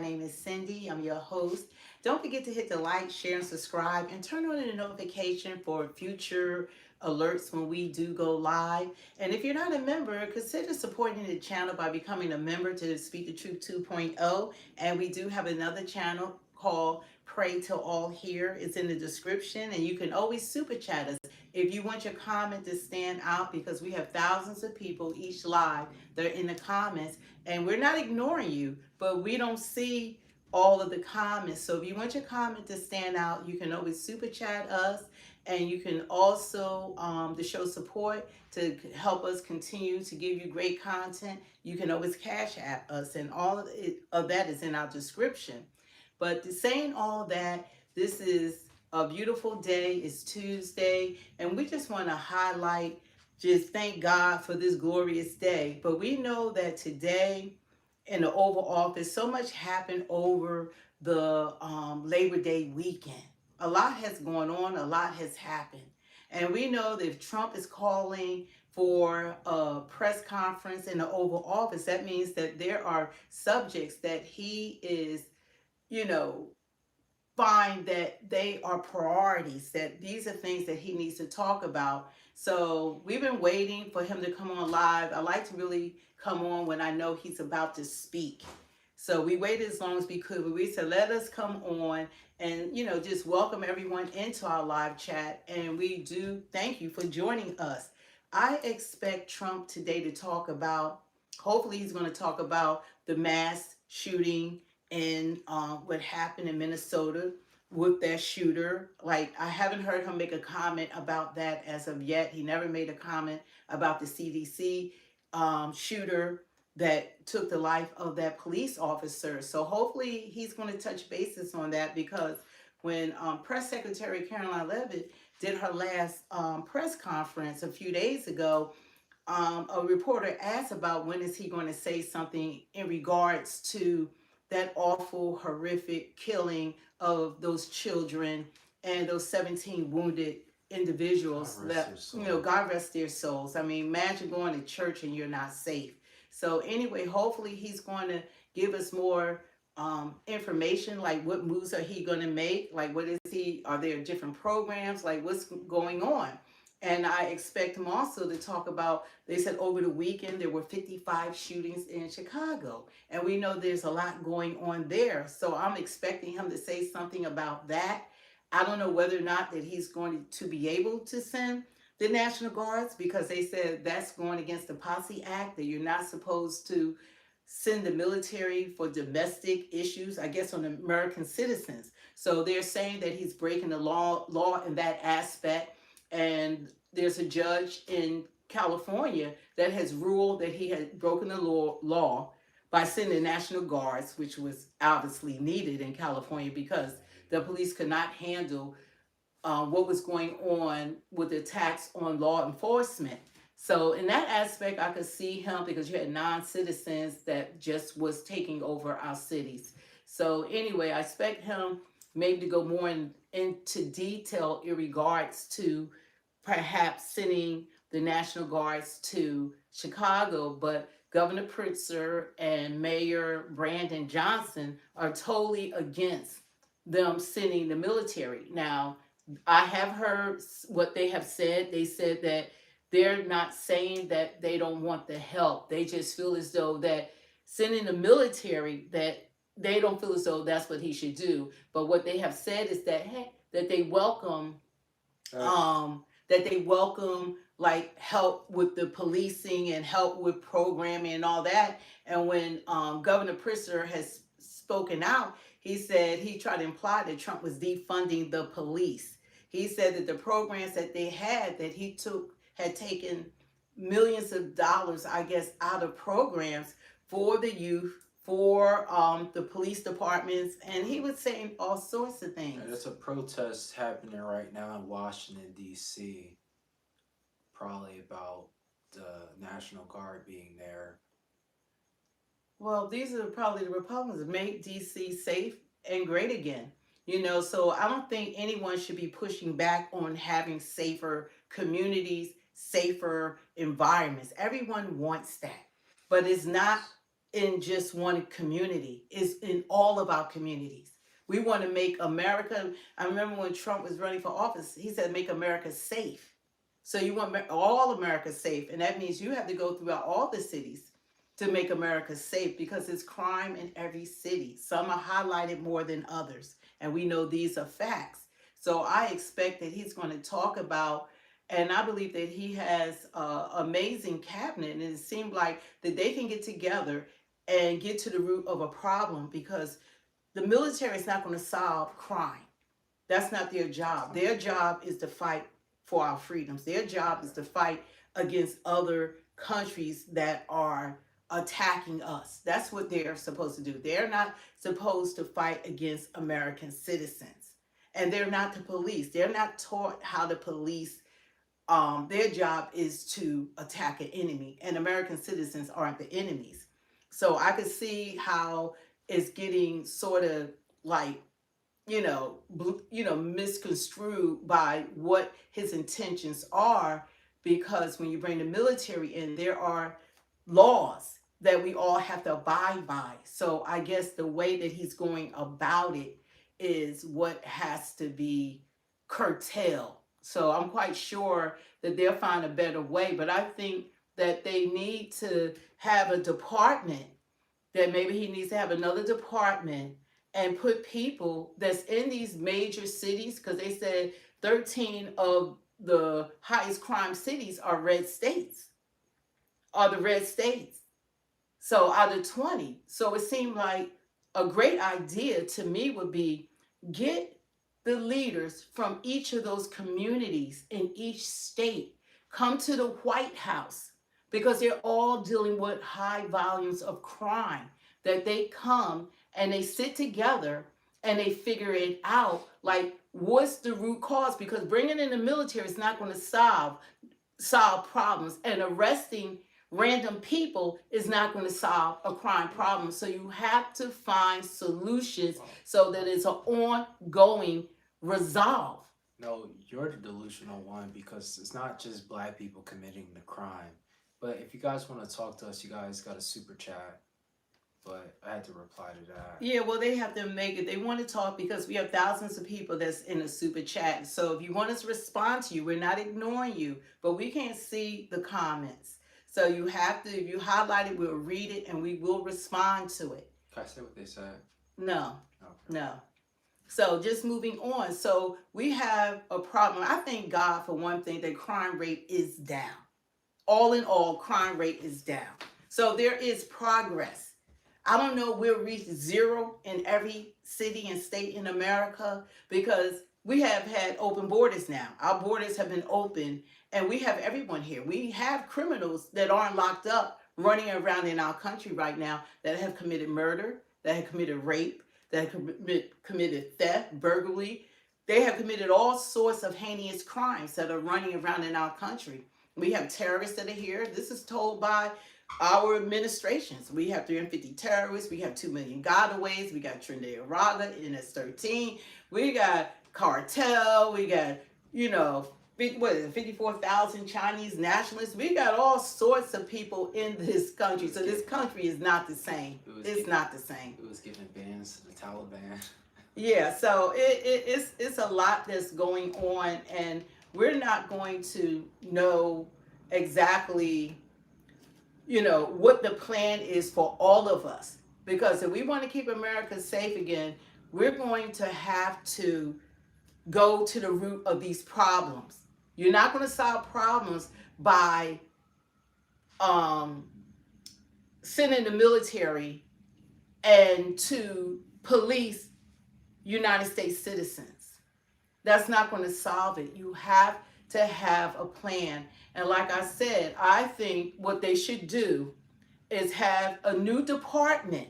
name is Cindy. I'm your host. Don't forget to hit the like, share, and subscribe, and turn on the notification for future alerts when we do go live. And if you're not a member, consider supporting the channel by becoming a member to Speak the Truth 2.0. And we do have another channel called Pray Till All Here. It's in the description, and you can always super chat us if you want your comment to stand out, because we have thousands of people each live that are in the comments, and we're not ignoring you, but we don't see all of the comments. So if you want your comment to stand out, you can always super chat us, and you can also to show support to help us continue to give you great content. You can always cash at us, and all of that is in our description. But saying all that, this is a beautiful day. It's Tuesday, and we just want to highlight, just thank God for this glorious day. But we know that today in the Oval Office, so much happened over the Labor Day weekend. A lot has gone on, a lot has happened. And we know that if Trump is calling for a press conference in the Oval Office, that means that there are subjects that he is, you know, find that they are priorities, that these are things that he needs to talk about. So we've been waiting for him to come on live. I like to really come on when I know he's about to speak. So we waited as long as we could, but we said, let us come on and, just welcome everyone into our live chat. And we do thank you for joining us. I expect Trump today to talk about, hopefully he's going to talk about the mass shooting and what happened in Minnesota with that shooter. Like, I haven't heard him make a comment about that as of yet. He never made a comment about the CDC shooter that took the life of that police officer. So hopefully he's going to touch bases on that, because when Press Secretary Caroline Leavitt did her last press conference a few days ago, a reporter asked about when is he going to say something in regards to that awful, horrific killing of those children and those 17 wounded individuals. God rest their souls. I mean, imagine going to church and you're not safe. So anyway, hopefully he's going to give us more information, like what moves are he going to make, like are there different programs, like what's going on. And I expect him also to talk about, they said over the weekend there were 55 shootings in Chicago. And we know there's a lot going on there. So I'm expecting him to say something about that. I don't know whether or not that he's going to be able to send the National Guards, because they said that's going against the Posse Act, that you're not supposed to send the military for domestic issues, I guess, on American citizens. So they're saying that he's breaking the law in that aspect. And there's a judge in California that has ruled that he had broken the law by sending National Guards, which was obviously needed in California because the police could not handle what was going on with the attacks on law enforcement. So in that aspect, I could see him, because you had non-citizens that just was taking over our cities. So anyway, I expect him maybe to go more into detail in regards to perhaps sending the National Guards to Chicago. But Governor Pritzker and Mayor Brandon Johnson are totally against them sending the military. Now, I have heard what they have said. They said that they're not saying that they don't want the help. They just feel as though that sending the military, that they don't feel as though that's what he should do. But what they have said is that, hey, that they welcome like help with the policing and help with programming and all that. And when Governor Pritzker has spoken out, he said, he tried to imply that Trump was defunding the police. He said that the programs that they had, that he had taken millions of dollars, I guess, out of programs for the youth, for the police departments, and he was saying all sorts of things. There's a protest happening right now in Washington, D.C., probably about the National Guard being there. Well, these are probably the Republicans, make D.C. safe and great again. So I don't think anyone should be pushing back on having safer communities, safer environments. Everyone wants that, but it's not in just one community. It's in all of our communities. We want to make America. I remember when Trump was running for office, he said, make America safe. So you want all America safe. And that means you have to go throughout all the cities to make America safe because there's crime in every city. Some are highlighted more than others. And we know these are facts. So I expect that he's going to talk about, and I believe that he has an amazing cabinet. And it seemed like that they can get together and get to the root of a problem because the military is not going to solve crime. That's not their job. Their job is to fight for our freedoms. Their job is to fight against other countries that are attacking us. That's what they're supposed to do. They're not supposed to fight against American citizens. And they're not the police. They're not taught how to police. Their job is to attack an enemy, and American citizens aren't the enemies. So I could see how it's getting sort of like misconstrued by what his intentions are, because when you bring the military in, there are laws that we all have to abide by. So I guess the way that he's going about it is what has to be curtailed. So I'm quite sure that they'll find a better way, but I think that they need to have a department, that maybe he needs to have another department and put people that's in these major cities, because they said 13 of the highest crime cities are red states, are the red states. So out of 20. So it seemed like a great idea to me would be get the leaders from each of those communities in each state, come to the White House, because they're all dealing with high volumes of crime, that they come and they sit together and they figure it out, like what's the root cause, because bringing in the military is not going to solve problems, and arresting random people is not going to solve a crime problem. So you have to find solutions so that it's an ongoing resolve. No, you're the delusional one because it's not just black people committing the crime. But if you guys want to talk to us, you guys got a super chat. But I had to reply to that. Yeah, well, they have to make it. They want to talk because we have thousands of people that's in a super chat. So if you want us to respond to you, we're not ignoring you, but we can't see the comments. So you have to, if you highlight it, we'll read it and we will respond to it. Can I say what they said? No, Okay. no. So just moving on. So we have a problem. I thank God for one thing, that crime rate is down. All in all, crime rate is down. So there is progress. I don't know we'll reach zero in every city and state in America, because we have had open borders now. Our borders have been open and we have everyone here. We have criminals that aren't locked up running around in our country right now that have committed murder, that have committed rape, that have committed theft, burglary. They have committed all sorts of heinous crimes that are running around in our country. We have terrorists that are here. This is told by our administrations. We have 350 terrorists. We have 2 million gotaways. We got Trinidad Raga, NS-13. We got cartel. We got, 54,000 Chinese nationalists. We got all sorts of people in this country. So this country is not the same. It's not the same. It was giving bans to the Taliban. Yeah, so it's a lot that's going on, and we're not going to know exactly what the plan is for all of us. Because if we want to keep America safe again, we're going to have to go to the root of these problems. You're not going to solve problems by sending the military and to police United States citizens. That's not going to solve it. You have to have a plan. And like I said, I think what they should do is have a new department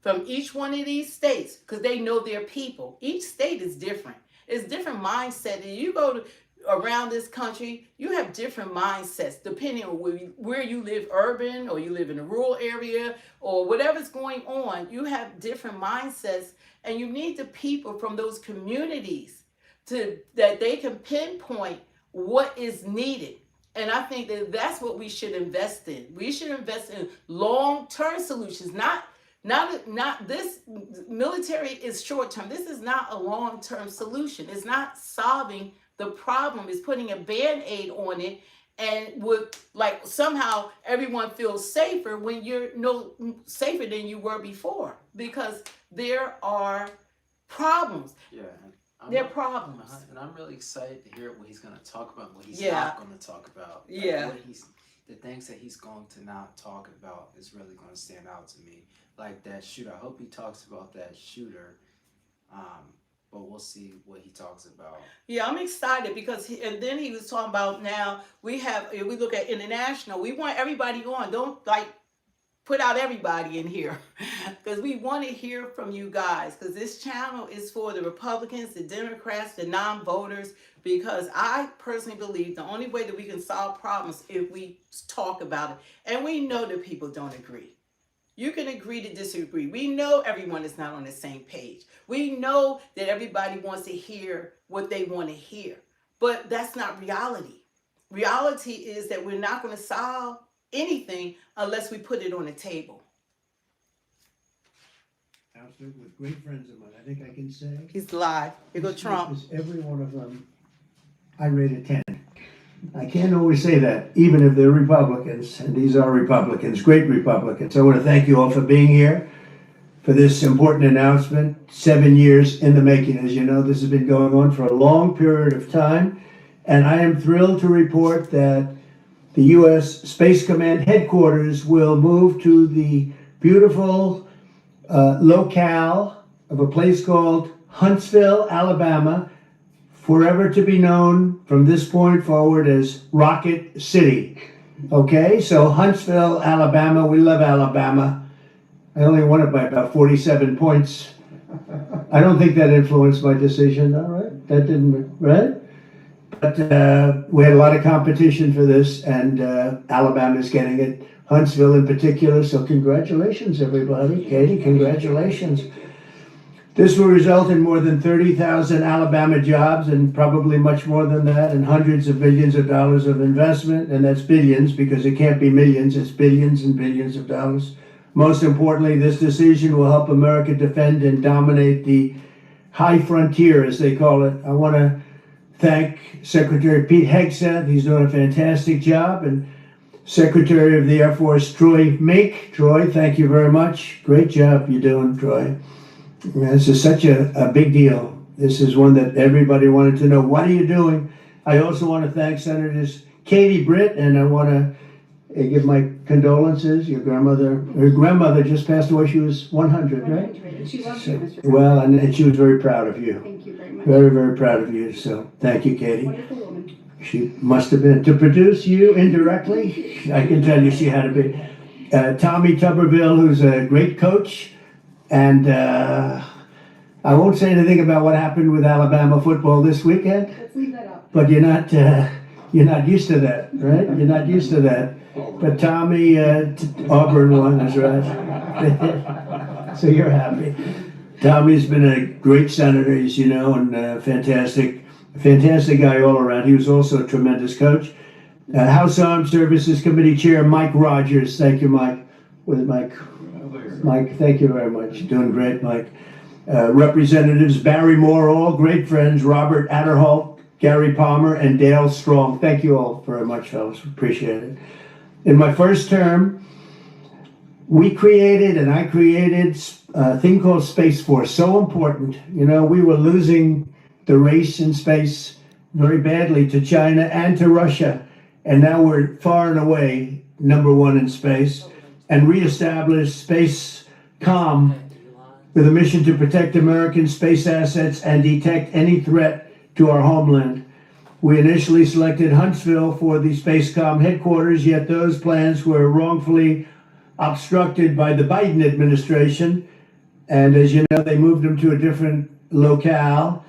from each one of these states, because they know their people. Each state is different. It's different mindset. And you go to around this country, you have different mindsets depending on where you live, urban, or you live in a rural area, or whatever's going on. You have different mindsets, and you need the people from those communities that they can pinpoint what is needed. And I think that that's what we should invest in. We should invest in long-term solutions, not this. Military is short-term. This is not a long-term solution. It's not solving the problem. It's putting a band-aid on it, and would like somehow everyone feels safer when you're no safer than you were before, because there are problems. Yeah, There are problems. and I'm really excited to hear what he's going to talk about, what he's Yeah. not going to talk about. Like, Yeah. what the things that he's going to not talk about is really going to stand out to me. Like that shooter. I hope he talks about that shooter. But we'll see what he talks about. Yeah, I'm excited because and then he was talking about now if we look at international, we want everybody on. Don't like put out everybody in here because we want to hear from you guys, because this channel is for the Republicans, the Democrats, the non-voters, because I personally believe the only way that we can solve problems if we talk about it. And we know that people don't agree. You can agree to disagree. We know everyone is not on the same page. We know that everybody wants to hear what they want to hear. But that's not reality. Reality is that we're not going to solve anything unless we put it on the table. Counselor, with great friends of mine, I think I can say. He's live. Here go Trump. Every one of them, I rate a 10. I can't always say that, even if they're Republicans, and these are Republicans, great Republicans. I want to thank you all for being here for this important announcement. 7 years in the making. As you know, this has been going on for a long period of time, and I am thrilled to report that the U.S. Space Command headquarters will move to the beautiful locale of a place called Huntsville, Alabama, forever to be known from this point forward as Rocket City. Okay, so Huntsville, Alabama, we love Alabama. I only won it by about 47 points. I don't think that influenced my decision, all right? That didn't, right? But we had a lot of competition for this, and Alabama's getting it. Huntsville in particular, so congratulations, everybody. Katie, congratulations. This will result in more than 30,000 Alabama jobs, and probably much more than that, and hundreds of billions of dollars of investment, and that's billions, because it can't be millions, it's billions and billions of dollars. Most importantly, this decision will help America defend and dominate the high frontier, as they call it. I want to thank Secretary Pete Hegseth. He's doing a fantastic job, and Secretary of the Air Force Troy Mink. Troy, thank you very much. Great job you're doing, Troy. This is such a big deal. This is one that everybody wanted to know. What are you doing? I also want to thank Senators Katie Britt, and I want to give my condolences. Her grandmother just passed away. She was 100, right? 100. She loves you, Mr. Well, and she was very proud of you. Thank you very much. Very, very proud of you. So thank you, Katie. Wonderful woman. She must have been. To produce you indirectly, I can tell you she had to be. Tommy Tuberville, who's a great coach. And I won't say anything about what happened with Alabama football this weekend. Let's leave that up. But you're not used to that, right? You're not used to that. But Tommy, Auburn won, that's right. So you're happy. Tommy's been a great senator, as you know, and fantastic guy all around. He was also a tremendous coach. House Armed Services Committee Chair Mike Rogers. Thank you, Mike. With Mike. Mike, thank you very much. Doing great, Mike. Representatives Barry Moore, all great friends, Robert Adderholt, Gary Palmer, and Dale Strong. Thank you all very much, fellas. Appreciate it. In my first term, I created a thing called Space Force. So important. You know, we were losing the race in space very badly to China and to Russia. And now we're far and away #1 in space, and reestablished Space Com with a mission to protect American space assets and detect any threat to our homeland. We initially selected Huntsville for the Spacecom headquarters, yet those plans were wrongfully obstructed by the Biden administration. And as you know, they moved them to a different locale.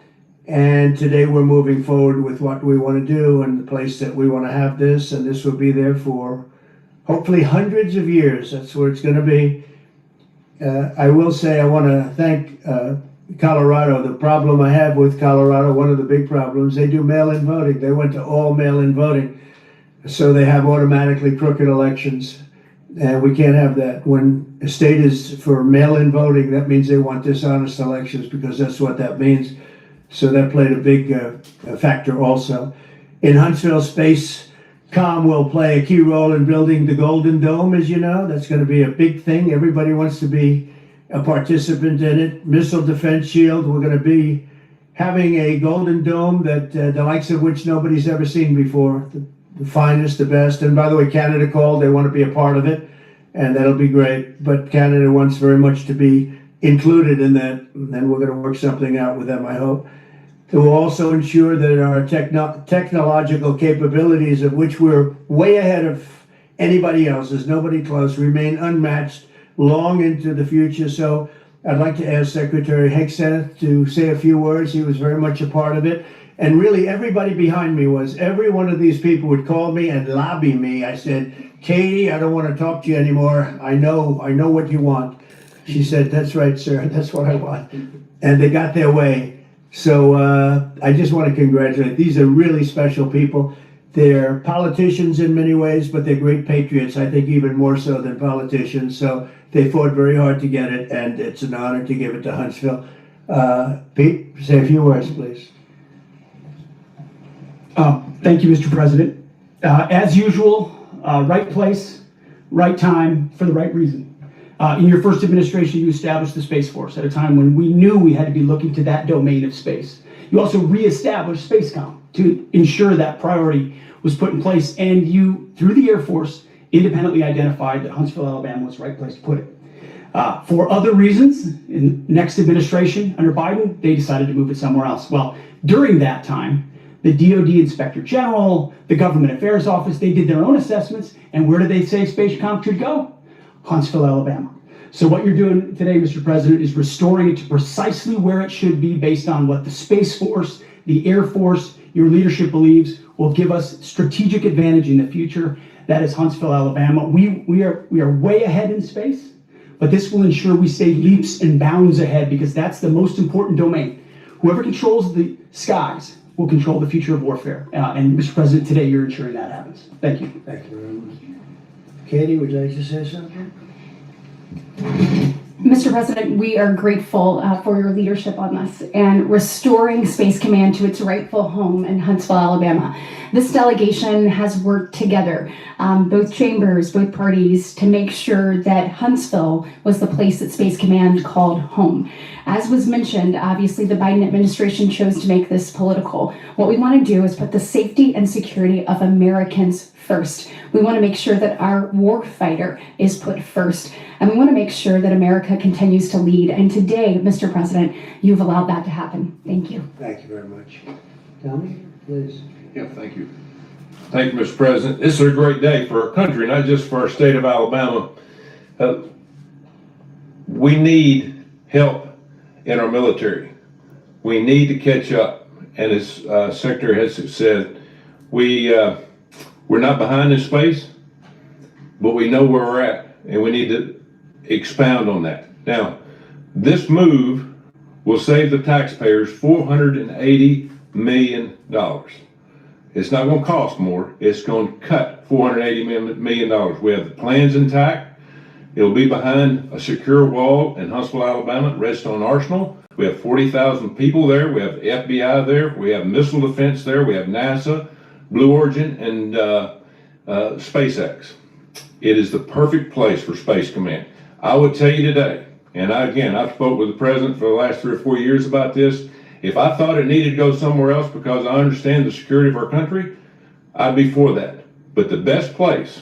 And today we're moving forward with what we want to do and the place that we want to have this. And this will be there for hopefully hundreds of years. That's where it's going to be. I will say I want to thank Colorado. The problem I have with Colorado, one of the big problems, they do mail-in voting. They went to all mail-in voting. so they have automatically crooked elections. And we can't have that. When a state is for mail-in voting, that means they want dishonest elections because that's what that means. So that played a big factor also. In Huntsville, Space Com will play a key role in building the Golden Dome, as you know. That's going to be a big thing. Everybody wants to be a participant in it. Missile Defense Shield, we're going to be having a Golden Dome that the likes of which nobody's ever seen before. The finest, the best. And by the way, Canada called. They want to be a part of it, and that'll be great. But Canada wants very much to be included in that, and then we're going to work something out with them, I hope. It will also ensure that our technological capabilities, of which we're way ahead of anybody else, there's nobody close, remain unmatched long into the future. So I'd like to ask Secretary Hegseth to say a few words. He was very much a part of it. And really, everybody behind me was. Every one of these people would call me and lobby me. I said, Katie, I don't want to talk to you anymore. I know what you want. She said, that's right, sir. That's what I want. And they got their way. So I just want to congratulate. These are really special people. They're politicians in many ways, but they're great patriots, I think even more so than politicians. So they fought very hard to get it, and it's an honor to give it to Huntsville. Pete, say a few words, please. Thank you, Mr. President. As usual, right place, right time, for the right reason. In your first administration, you established the Space Force at a time when we knew we had to be looking to that domain of space. You also reestablished SpaceCom to ensure that priority was put in place, and you, through the Air Force, independently identified that Huntsville, Alabama was the right place to put it. For other reasons, in the next administration under Biden, they decided to move it somewhere else. Well, during that time, the DoD Inspector General, the Government Affairs Office, they did their own assessments, and where did they say SpaceCom should go? Huntsville, Alabama. So what you're doing today, Mr. President, is restoring it to precisely where it should be based on what the Space Force, the Air Force, your leadership believes will give us strategic advantage in the future. That is Huntsville, Alabama. We are way ahead in space, but this will ensure we stay leaps and bounds ahead because that's the most important domain. Whoever controls the skies will control the future of warfare. And Mr. President, today you're ensuring that happens. Thank you. Thank you very much. Katie, would you like to say something? Mr. President, we are grateful for your leadership on this and restoring Space Command to its rightful home in Huntsville, Alabama. This delegation has worked together, both chambers, both parties, to make sure that Huntsville was the place that Space Command called home. As was mentioned, obviously the Biden administration chose to make this political. What we want to do is put the safety and security of Americans first. We want to make sure that our war fighter is put first. And we want to make sure that America continues to lead. And today, Mr. President, you've allowed that to happen. Thank you. Thank you very much. Tommy, please. Yeah, thank you. Thank you, Mr. President. This is a great day for our country, not just for our state of Alabama. We need help in our military. We need to catch up. And as Secretary Hegseth said, we're not behind in space, but we know where we're at, and we need to expound on that. Now, this move will save the taxpayers $480 million. It's not going to cost more. It's going to cut $480 million. We have the plans intact. It'll be behind a secure wall in Huntsville, Alabama, at Redstone Arsenal. We have 40,000 people there. We have the FBI there. We have missile defense there. We have NASA, Blue Origin, and SpaceX. It is the perfect place for Space Command. I would tell you today, and I've spoke with the President for the last 3 or 4 years about this. If I thought it needed to go somewhere else because I understand the security of our country, I'd be for that. But the best place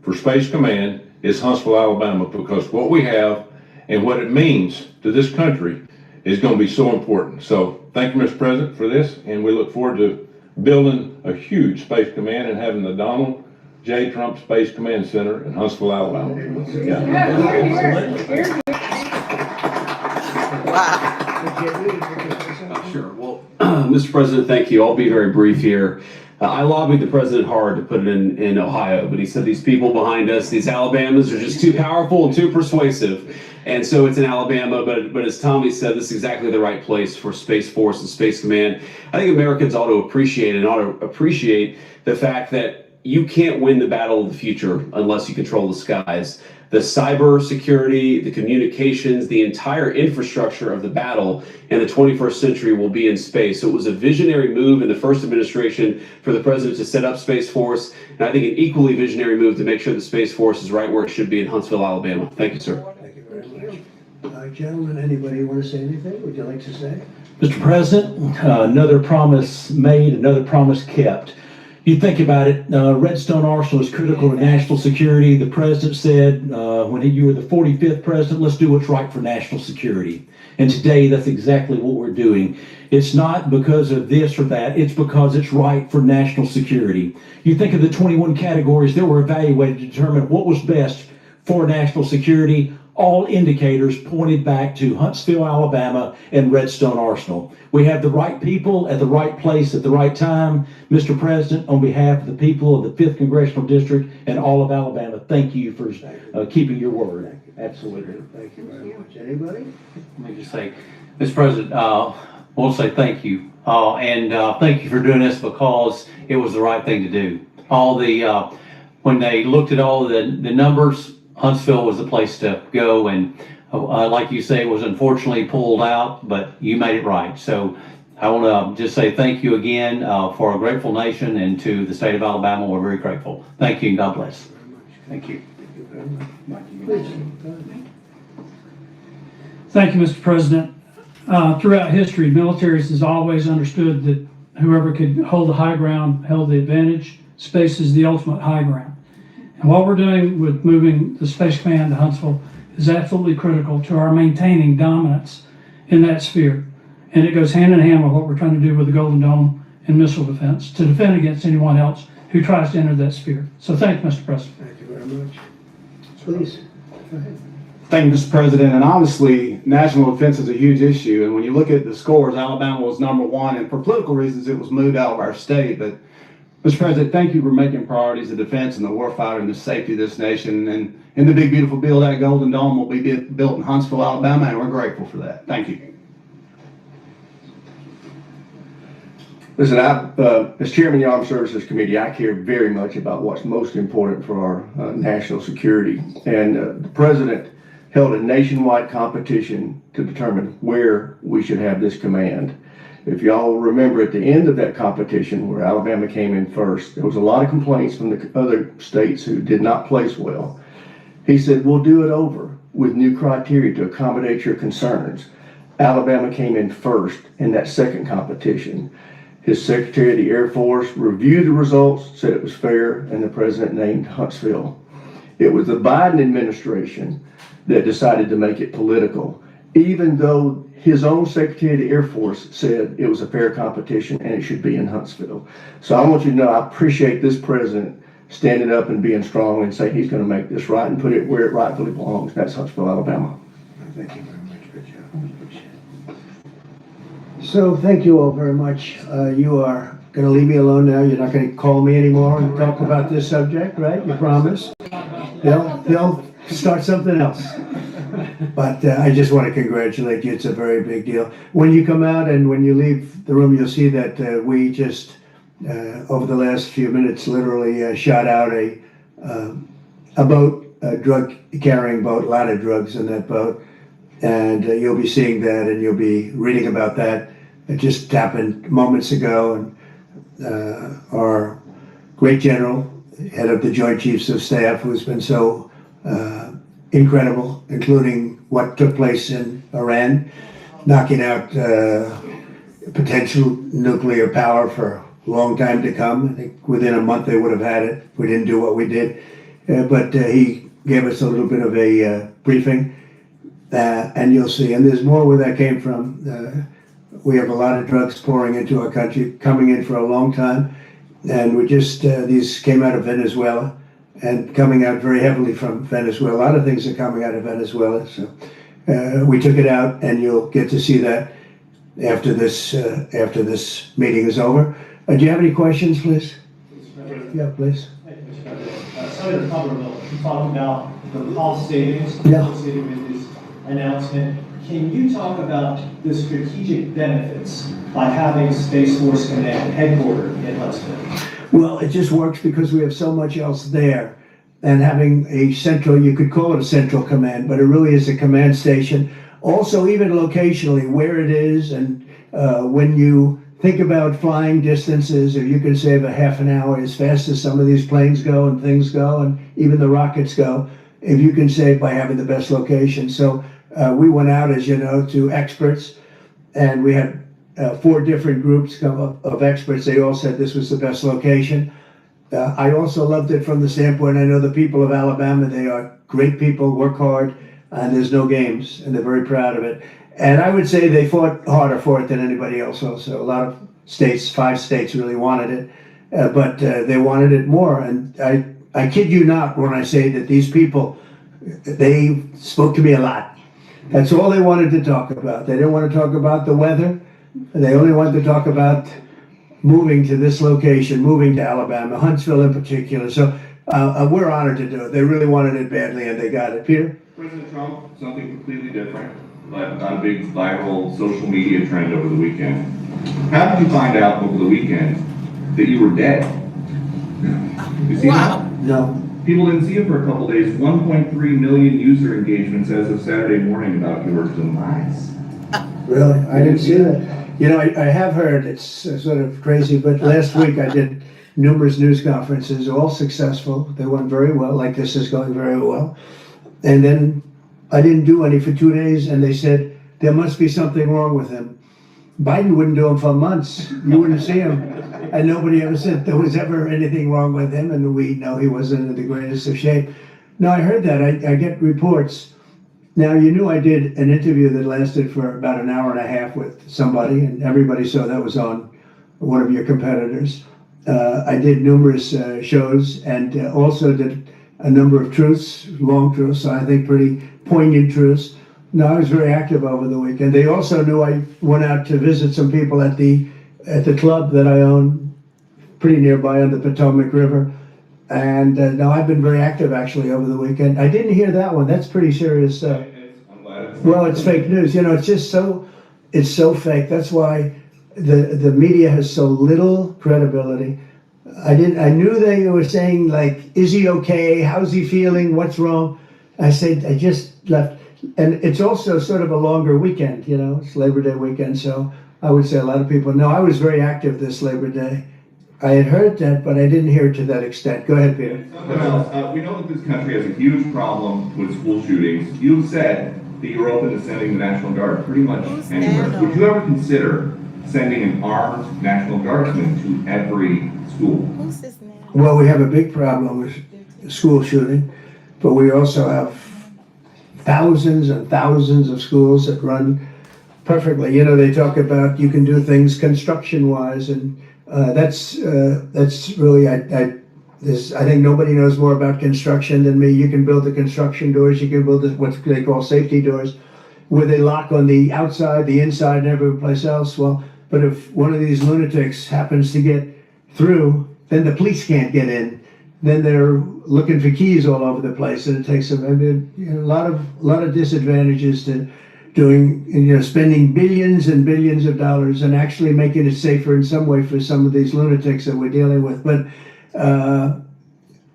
for Space Command is Huntsville, Alabama, because what we have and what it means to this country is going to be so important. So thank you, Mr. President, for this, and we look forward to building a huge Space Command and having the Donald J. Trump Space Command Center in Huntsville, Alabama. Wow. Sure. Well, Mr. President, thank you. I'll be very brief here. I lobbied the president hard to put it in Ohio, but he said these people behind us, these Alabamas, are just too powerful and too persuasive. And so it's in Alabama, but as Tommy said, this is exactly the right place for Space Force and Space Command. I think Americans ought to appreciate the fact that you can't win the battle of the future unless you control the skies. The cyber security, the communications, the entire infrastructure of the battle in the 21st century will be in space. So it was a visionary move in the first administration for the president to set up Space Force, and I think an equally visionary move to make sure the Space Force is right where it should be in Huntsville, Alabama. Thank you, sir. Thank you very much. Gentlemen, anybody want to say anything? Would you like to say? Mr. President, another promise made, another promise kept. You think about it, Redstone Arsenal is critical to national security. The president said when you were the 45th president, let's do what's right for national security. And today, that's exactly what we're doing. It's not because of this or that, it's because it's right for national security. You think of the 21 categories that were evaluated to determine what was best for national security. All indicators pointed back to Huntsville, Alabama, and Redstone Arsenal. We have the right people at the right place at the right time. Mr. President, on behalf of the people of the 5th Congressional District and all of Alabama, thank you for keeping your word. Absolutely. Thank you very much. Anybody? Let me just say, Mr. President, I want to say thank you. And thank you for doing this because it was the right thing to do. When they looked at all the numbers, Huntsville was the place to go, and like you say, it was unfortunately pulled out, but you made it right. So I want to just say thank you again for a grateful nation, and to the state of Alabama, we're very grateful. Thank you, and God bless. Thank you. Thank you very much. Please, go ahead. Thank you, Mr. President. Throughout history, militaries has always understood that whoever could hold the high ground held the advantage. Space is the ultimate high ground. And what we're doing with moving the Space Command to Huntsville is absolutely critical to our maintaining dominance in that sphere. And it goes hand in hand with what we're trying to do with the Golden Dome and missile defense to defend against anyone else who tries to enter that sphere. So thank you, Mr. President. Thank you very much. Please, go ahead. Thank you, Mr. President. And obviously, national defense is a huge issue. And when you look at the scores, Alabama was #1. And for political reasons, it was moved out of our state. But Mr. President, thank you for making priorities the defense and the warfighter and the safety of this nation. And in the big, beautiful bill, that Golden Dome will be built in Huntsville, Alabama, and we're grateful for that. Thank you. Listen, as chairman of the Armed Services Committee, I care very much about what's most important for our national security. And the president held a nationwide competition to determine where we should have this command. If y'all remember, at the end of that competition, where Alabama came in first, there was a lot of complaints from the other states who did not place well. He said, we'll do it over with new criteria to accommodate your concerns. Alabama came in first in that second competition. His Secretary of the Air Force reviewed the results, said it was fair, and the president named Huntsville. It was the Biden administration that decided to make it political, even though his own Secretary of the Air Force said it was a fair competition and it should be in Huntsville. So I want you to know I appreciate this president standing up and being strong and saying he's going to make this right and put it where it rightfully belongs. That's Huntsville, Alabama. Thank you very much. Good job. So thank you all very much. You are going to leave me alone now. You're not going to call me anymore and talk about this subject, right? You promise? They'll start something else. But I just want to congratulate you. It's a very big deal. When you come out and when you leave the room, you'll see that we just, over the last few minutes, literally shot out a boat, a drug-carrying boat, a lot of drugs in that boat. And you'll be seeing that and you'll be reading about that. It just happened moments ago. And our great general, head of the Joint Chiefs of Staff, who's been so incredible, including what took place in Iran, knocking out potential nuclear power for a long time to come. I think within a month they would have had it. We didn't do what we did. But he gave us a little bit of a briefing, and you'll see. And there's more where that came from. We have a lot of drugs pouring into our country, coming in for a long time. And we just, these came out of Venezuela and coming out very heavily from Venezuela. A lot of things are coming out of Venezuela. So we took it out, and you'll get to see that after this meeting is over. Do you have any questions, please? Yeah, please. Senator Somerville, you talked about the cost savings associated with this announcement. Can you talk about the strategic benefits by having Space Force Command headquartered in Huntsville? Well, it just works because we have so much else there. And having a central, you could call it a central command, but it really is a command station. Also, even locationally, where it is, and when you think about flying distances, if you can save a half an hour as fast as some of these planes go and things go, and even the rockets go, if you can save by having the best location. So we went out, as you know, to experts, and we had 4 different groups come up of experts. They all said this was the best location. I also loved it from the standpoint, I know the people of Alabama, they are great people, work hard, and there's no games, and they're very proud of it. And I would say they fought harder for it than anybody else also. A lot of states, 5 states really wanted it, but they wanted it more. And I kid you not when I say that these people, they spoke to me a lot. That's all they wanted to talk about. They didn't want to talk about the weather. They only wanted to talk about moving to this location, moving to Alabama, Huntsville in particular. So we're honored to do it. They really wanted it badly, and they got it. Peter? President Trump, something completely different, but not a big viral social media trend over the weekend. How did you find out over the weekend that you were dead? You see that? No. People didn't see you for a couple days. 1.3 million user engagements as of Saturday morning about your demise. Really? I didn't see that. You know, I have heard, it's sort of crazy, but last week I did numerous news conferences, all successful. They went very well, like this is going very well. And then I didn't do any for 2 days, and they said, there must be something wrong with him. Biden wouldn't do them for months. You wouldn't see him. And nobody ever said there was ever anything wrong with him, and we know he wasn't in the greatest of shape. No, I heard that. I get reports. Now, you knew I did an interview that lasted for about an hour and a half with somebody, and everybody saw that was on one of your competitors. I did numerous shows, and also did a number of truths, long truths, I think pretty poignant truths. No, I was very active over the weekend. They also knew I went out to visit some people at the club that I own, pretty nearby on the Potomac River. And no, I've been very active actually over the weekend. I didn't hear that one. That's pretty serious stuff. Well, it's fake news. You know, it's just it's so fake. That's why the media has so little credibility. I knew they were saying, like, is he okay? How's he feeling? What's wrong? I said, I just left. And it's also sort of a longer weekend, you know, it's Labor Day weekend. So I would say a lot of people know I was very active this Labor Day. I had heard that, but I didn't hear it to that extent. Go ahead, Peter. We know that this country has a huge problem with school shootings. You've said that you're open to sending the National Guard pretty much anywhere. Would you ever consider sending an armed National Guardsman to every school? Well, we have a big problem with school shooting, but we also have thousands and thousands of schools that run perfectly. You know, they talk about you can do things construction-wise, and that's really, I think nobody knows more about construction than me. You can build the construction doors, you can build what they call safety doors, where they lock on the outside, the inside, and every place else. Well, but if one of these lunatics happens to get through, then the police can't get in. Then they're looking for keys all over the place, and it takes them. I mean, you know, a lot of disadvantages to doing, you know, spending billions and billions of dollars and actually making it safer in some way for some of these lunatics that we're dealing with. But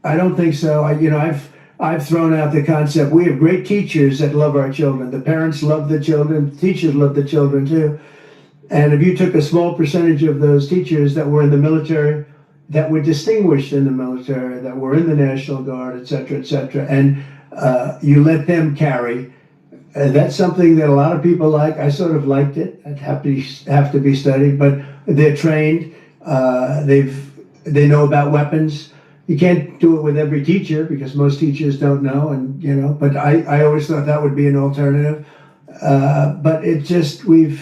I don't think so. I've thrown out the concept. We have great teachers that love our children. The parents love the children. Teachers love the children too. And if you took a small percentage of those teachers that were in the military, that were distinguished in the military, that were in the National Guard, et cetera, and you let them carry, that's something that a lot of people like. I sort of liked it. I'd have to be studied, but they're trained. They know about weapons. You can't do it with every teacher because most teachers don't know, and you know. But I always thought that would be an alternative. But it just we've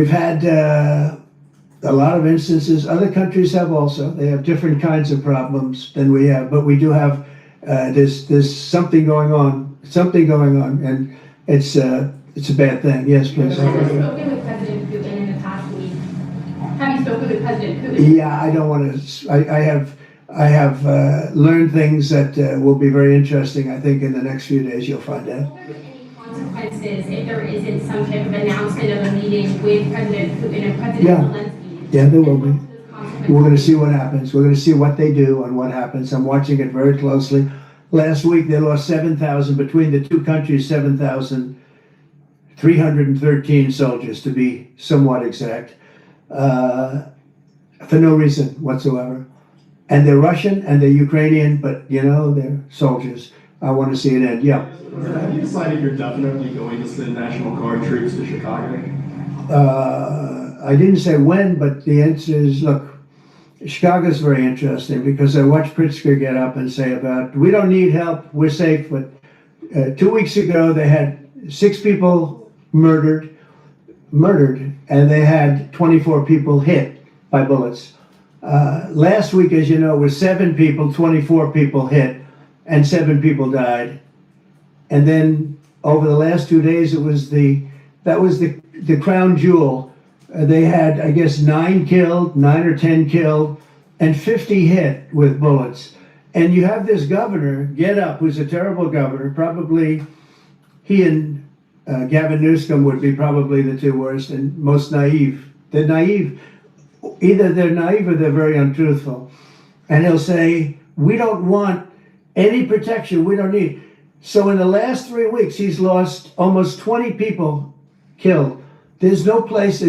had a lot of instances. Other countries have also. They have different kinds of problems than we have, but we do have. There's something going on. And it's a bad thing. Yes, please. Have you spoken with President Putin in the past week? Have you spoken with President Putin? Yeah, I don't want to. I have learned things that will be very interesting. I think in the next few days you'll find out. Will there be any consequences if there isn't some type of announcement of a meeting with President Putin and President Zelensky? Yeah, there will be. We're going to see what happens. We're going to see what they do and what happens. I'm watching it very closely. Last week they lost 7,000 between the two countries, 7,313 soldiers to be somewhat exact, for no reason whatsoever. And they're Russian and they're Ukrainian, but they're soldiers. I want to see it end. Yeah. Have you decided you're definitely going to send National Guard troops to Chicago? I didn't say when, but the answer is, look, Chicago's very interesting because I watched Pritzker get up and say we don't need help, we're safe. But 2 weeks ago, they had 6 people murdered, and they had 24 people hit by bullets. Last week, as you know, was 7 people, 24 people hit, and 7 people died. And then over the last 2 days, that was the crown jewel. They had, I guess, 9 or 10 killed, and 50 hit with bullets. And you have this governor get up, who's a terrible governor. Probably he and Gavin Newsom would be probably the 2 worst and most naive. They're naive. Either they're naive or they're very untruthful. And he'll say, we don't want any protection, we don't need. So in the last 3 weeks, he's lost almost 20 people killed. There's no place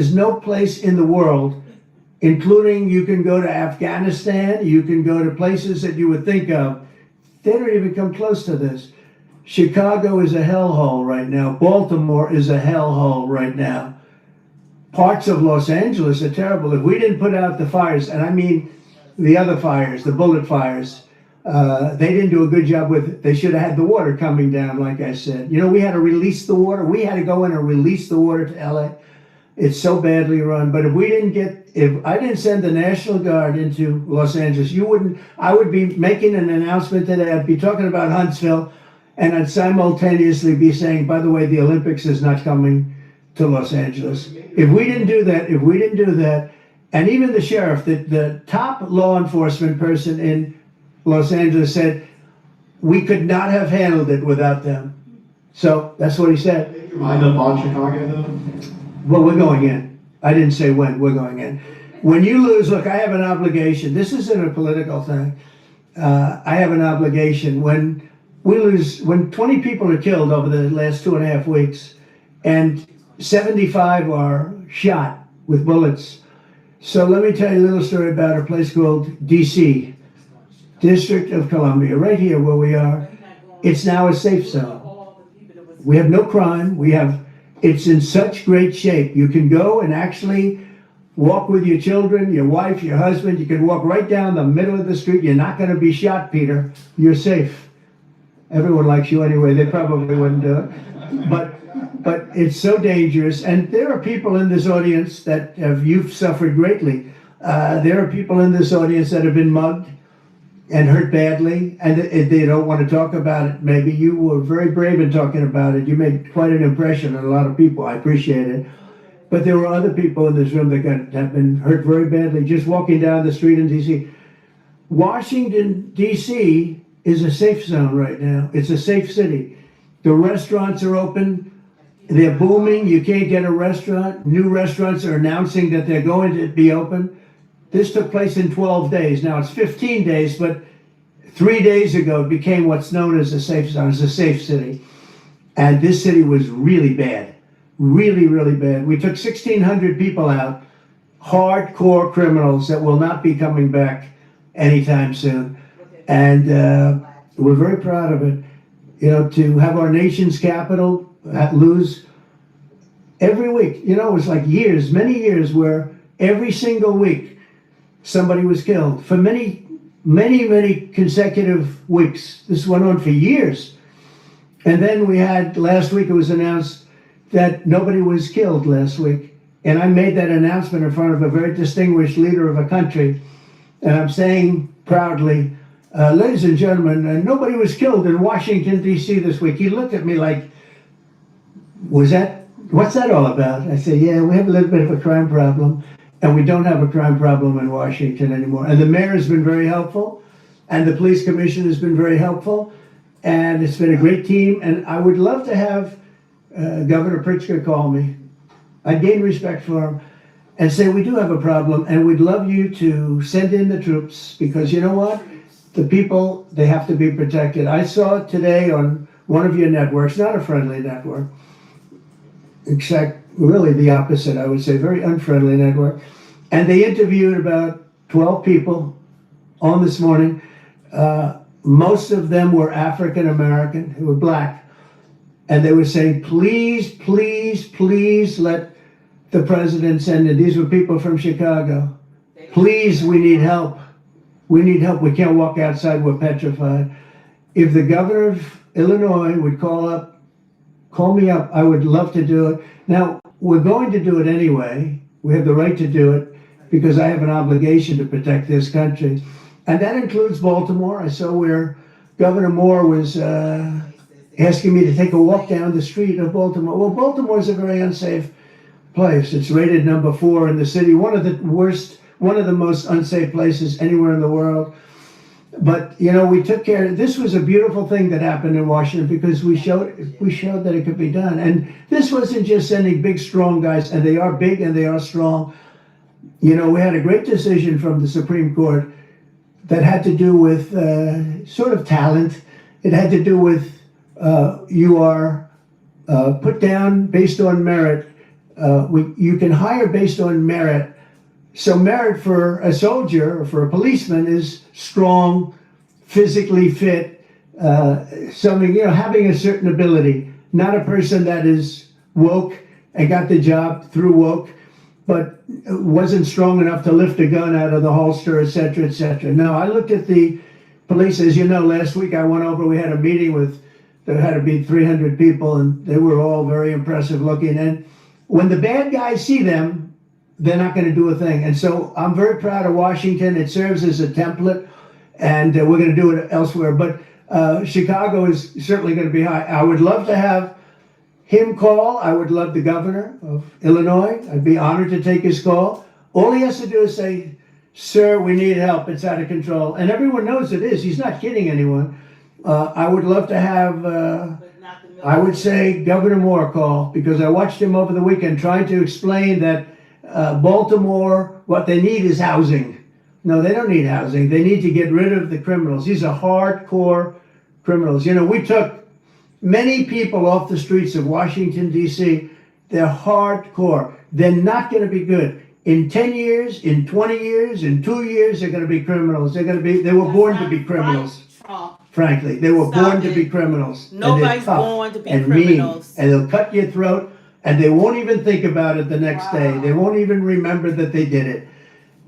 in the world, including you can go to Afghanistan, you can go to places that you would think of. They don't even come close to this. Chicago is a hellhole right now. Baltimore is a hellhole right now. Parts of Los Angeles are terrible. If we didn't put out the fires, and I mean the other fires, the bullet fires, they didn't do a good job with it. They should have had the water coming down, like I said. We had to release the water. We had to go in and release the water to LA. It's so badly run. But if I didn't send the National Guard into Los Angeles, I would be making an announcement today. I'd be talking about Huntsville, and I'd simultaneously be saying, by the way, the Olympics is not coming to Los Angeles. If we didn't do that, and even the sheriff, the top law enforcement person in Los Angeles said, we could not have handled it without them. So that's what he said. Make your mind up on Chicago, though? Well, we're going in. I didn't say when, we're going in. When you lose, look, I have an obligation. This isn't a political thing. I have an obligation. When we lose, when 20 people are killed over the last 2.5 weeks, and 75 are shot with bullets. So let me tell you a little story about a place called DC. District of Columbia, right here where we are. It's now a safe zone. We have no crime. It's in such great shape. You can go and actually walk with your children, your wife, your husband. You can walk right down the middle of the street. You're not going to be shot, Peter. You're safe. Everyone likes you anyway. They probably wouldn't do it. But it's so dangerous. And there are people in this audience that you've suffered greatly. There are people in this audience that have been mugged and hurt badly, and they don't want to talk about it. Maybe you were very brave in talking about it. You made quite an impression on a lot of people. I appreciate it. But there were other people in this room that have been hurt very badly just walking down the street in D.C. Washington, D.C. is a safe zone right now. It's a safe city. The restaurants are open. They're booming. You can't get a restaurant. New restaurants are announcing that they're going to be open. This took place in 12 days. Now it's 15 days, but 3 days ago it became what's known as a safe zone, as a safe city. And this city was really bad, really, really bad. We took 1,600 people out, hardcore criminals that will not be coming back anytime soon. And we're very proud of it. To have our nation's capital lose every week. It was like years, many years, where every single week somebody was killed for many, many, many consecutive weeks. This went on for years. And then we had, last week it was announced that nobody was killed last week. And I made that announcement in front of a very distinguished leader of a country. And I'm saying proudly, ladies and gentlemen, nobody was killed in Washington, D.C. this week. He looked at me like, what's that all about? I said, yeah, we have a little bit of a crime problem. And we don't have a crime problem in Washington anymore. And the mayor has been very helpful, and the police commission has been very helpful, and it's been a great team. And I would love to have Governor Pritzker call me. I gain respect for him. and say, we do have a problem, and we'd love you to send in the troops, because you know what? The people, they have to be protected. I saw it today on one of your networks, not a friendly network, except really the opposite, I would say, very unfriendly network. And they interviewed about 12 people on this morning. Most of them were African American, who were black. And they were saying, please, please, please let the president send in. These were people from Chicago. Please, we need help. We need help. We can't walk outside. We're petrified. If the governor of Illinois would call me up, I would love to do it. Now, we're going to do it anyway. We have the right to do it because I have an obligation to protect this country. And that includes Baltimore. I saw where Governor Moore was asking me to take a walk down the street of Baltimore. Well, Baltimore is a very unsafe place. It's rated number 4 in the city, one of the most unsafe places anywhere in the world. But, you know, we took care. This was a beautiful thing that happened in Washington because we showed that it could be done. And this wasn't just sending big, strong guys, and they are big and they are strong. You know, we had a great decision from the Supreme Court that had to do with sort of talent. It had to do with you are put down based on merit. You can hire based on merit. So merit for a soldier or for a policeman is strong, physically fit, something, you know, having a certain ability, not a person that is woke and got the job through woke, but wasn't strong enough to lift a gun out of the holster, et cetera, et cetera. Now, I looked at the police, as you know, last week I went over, we had a meeting there had to be 300 people, and they were all very impressive looking. And when the bad guys see them, they're not going to do a thing. And so I'm very proud of Washington. It serves as a template, and we're going to do it elsewhere. But Chicago is certainly going to be high. I would love to have him call. I would love the governor of Illinois. I'd be honored to take his call. All he has to do is say, sir, we need help. It's out of control. And everyone knows it is. He's not kidding anyone. I would love to have, I would say, Governor Moore call, because I watched him over the weekend trying to explain that Baltimore, what they need is housing. No, they don't need housing. They need to get rid of the criminals. These are hardcore criminals. You know, we took many people off the streets of Washington, D.C. They're hardcore. They're not going to be good. In 10 years, in 20 years, in 2 years, they're going to be criminals. They were born to be criminals. Frankly, they were born to be criminals. Nobody's born to be criminals. And they'll cut your throat. And they won't even think about it the next day. They won't even remember that they did it.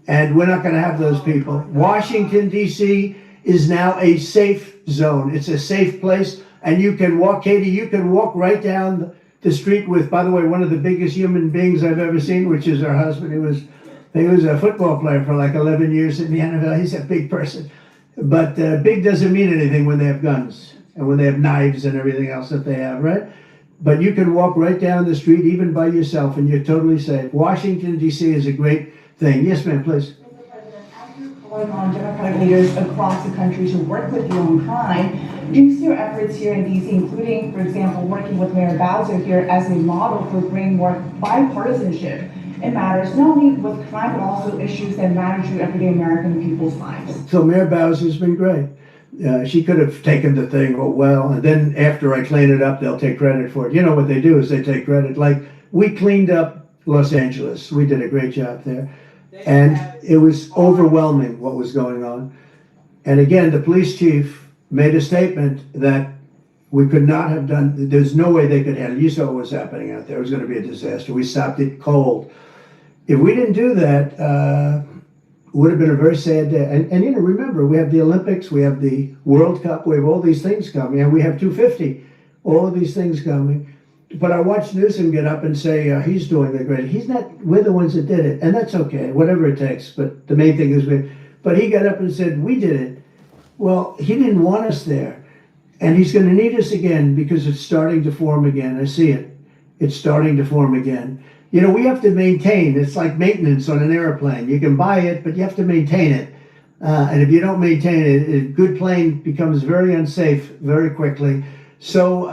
And we're not going to have those people. Washington, D.C. is now a safe zone. It's a safe place. And you can walk, Katie, you can walk right down the street with, by the way, one of the biggest human beings I've ever seen, which is her husband. He was a football player for like 11 years in the NFL. He's a big person. But big doesn't mean anything when they have guns and when they have knives and everything else that they have, right? But you can walk right down the street, even by yourself, and you're totally safe. Washington, D.C. is a great thing. Yes, ma'am, please. Mr. President, as you're calling on Democratic leaders across the country to work with you on crime, do you see your efforts here in D.C., including, for example, working with Mayor Bowser here as a model for bringing more bipartisanship in matters, not only with crime, but also issues that matter to everyday American people's lives? So Mayor Bowser's been great. She could have taken the thing, and then after I clean it up, they'll take credit for it. You know what they do is they take credit. Like, we cleaned up Los Angeles. We did a great job there. And it was overwhelming what was going on. And again, the police chief made a statement that we could not have done, there's no way they could handle it. You saw what was happening out there. It was going to be a disaster. We stopped it cold. If we didn't do that, would have been a very sad day. And you know, remember, we have the Olympics, we have the World Cup, we have all these things coming, and we have 250, all of these things coming. But I watched Newsom get up and say he's doing the great. He's not, we're the ones that did it, and that's okay, whatever it takes. But the main thing is but he got up and said, we did it. Well, he didn't want us there. And he's going to need us again because it's starting to form again. I see it. It's starting to form again. You know, we have to maintain. It's like maintenance on an airplane. You can buy it, but you have to maintain it. And if you don't maintain it, a good plane becomes very unsafe very quickly. So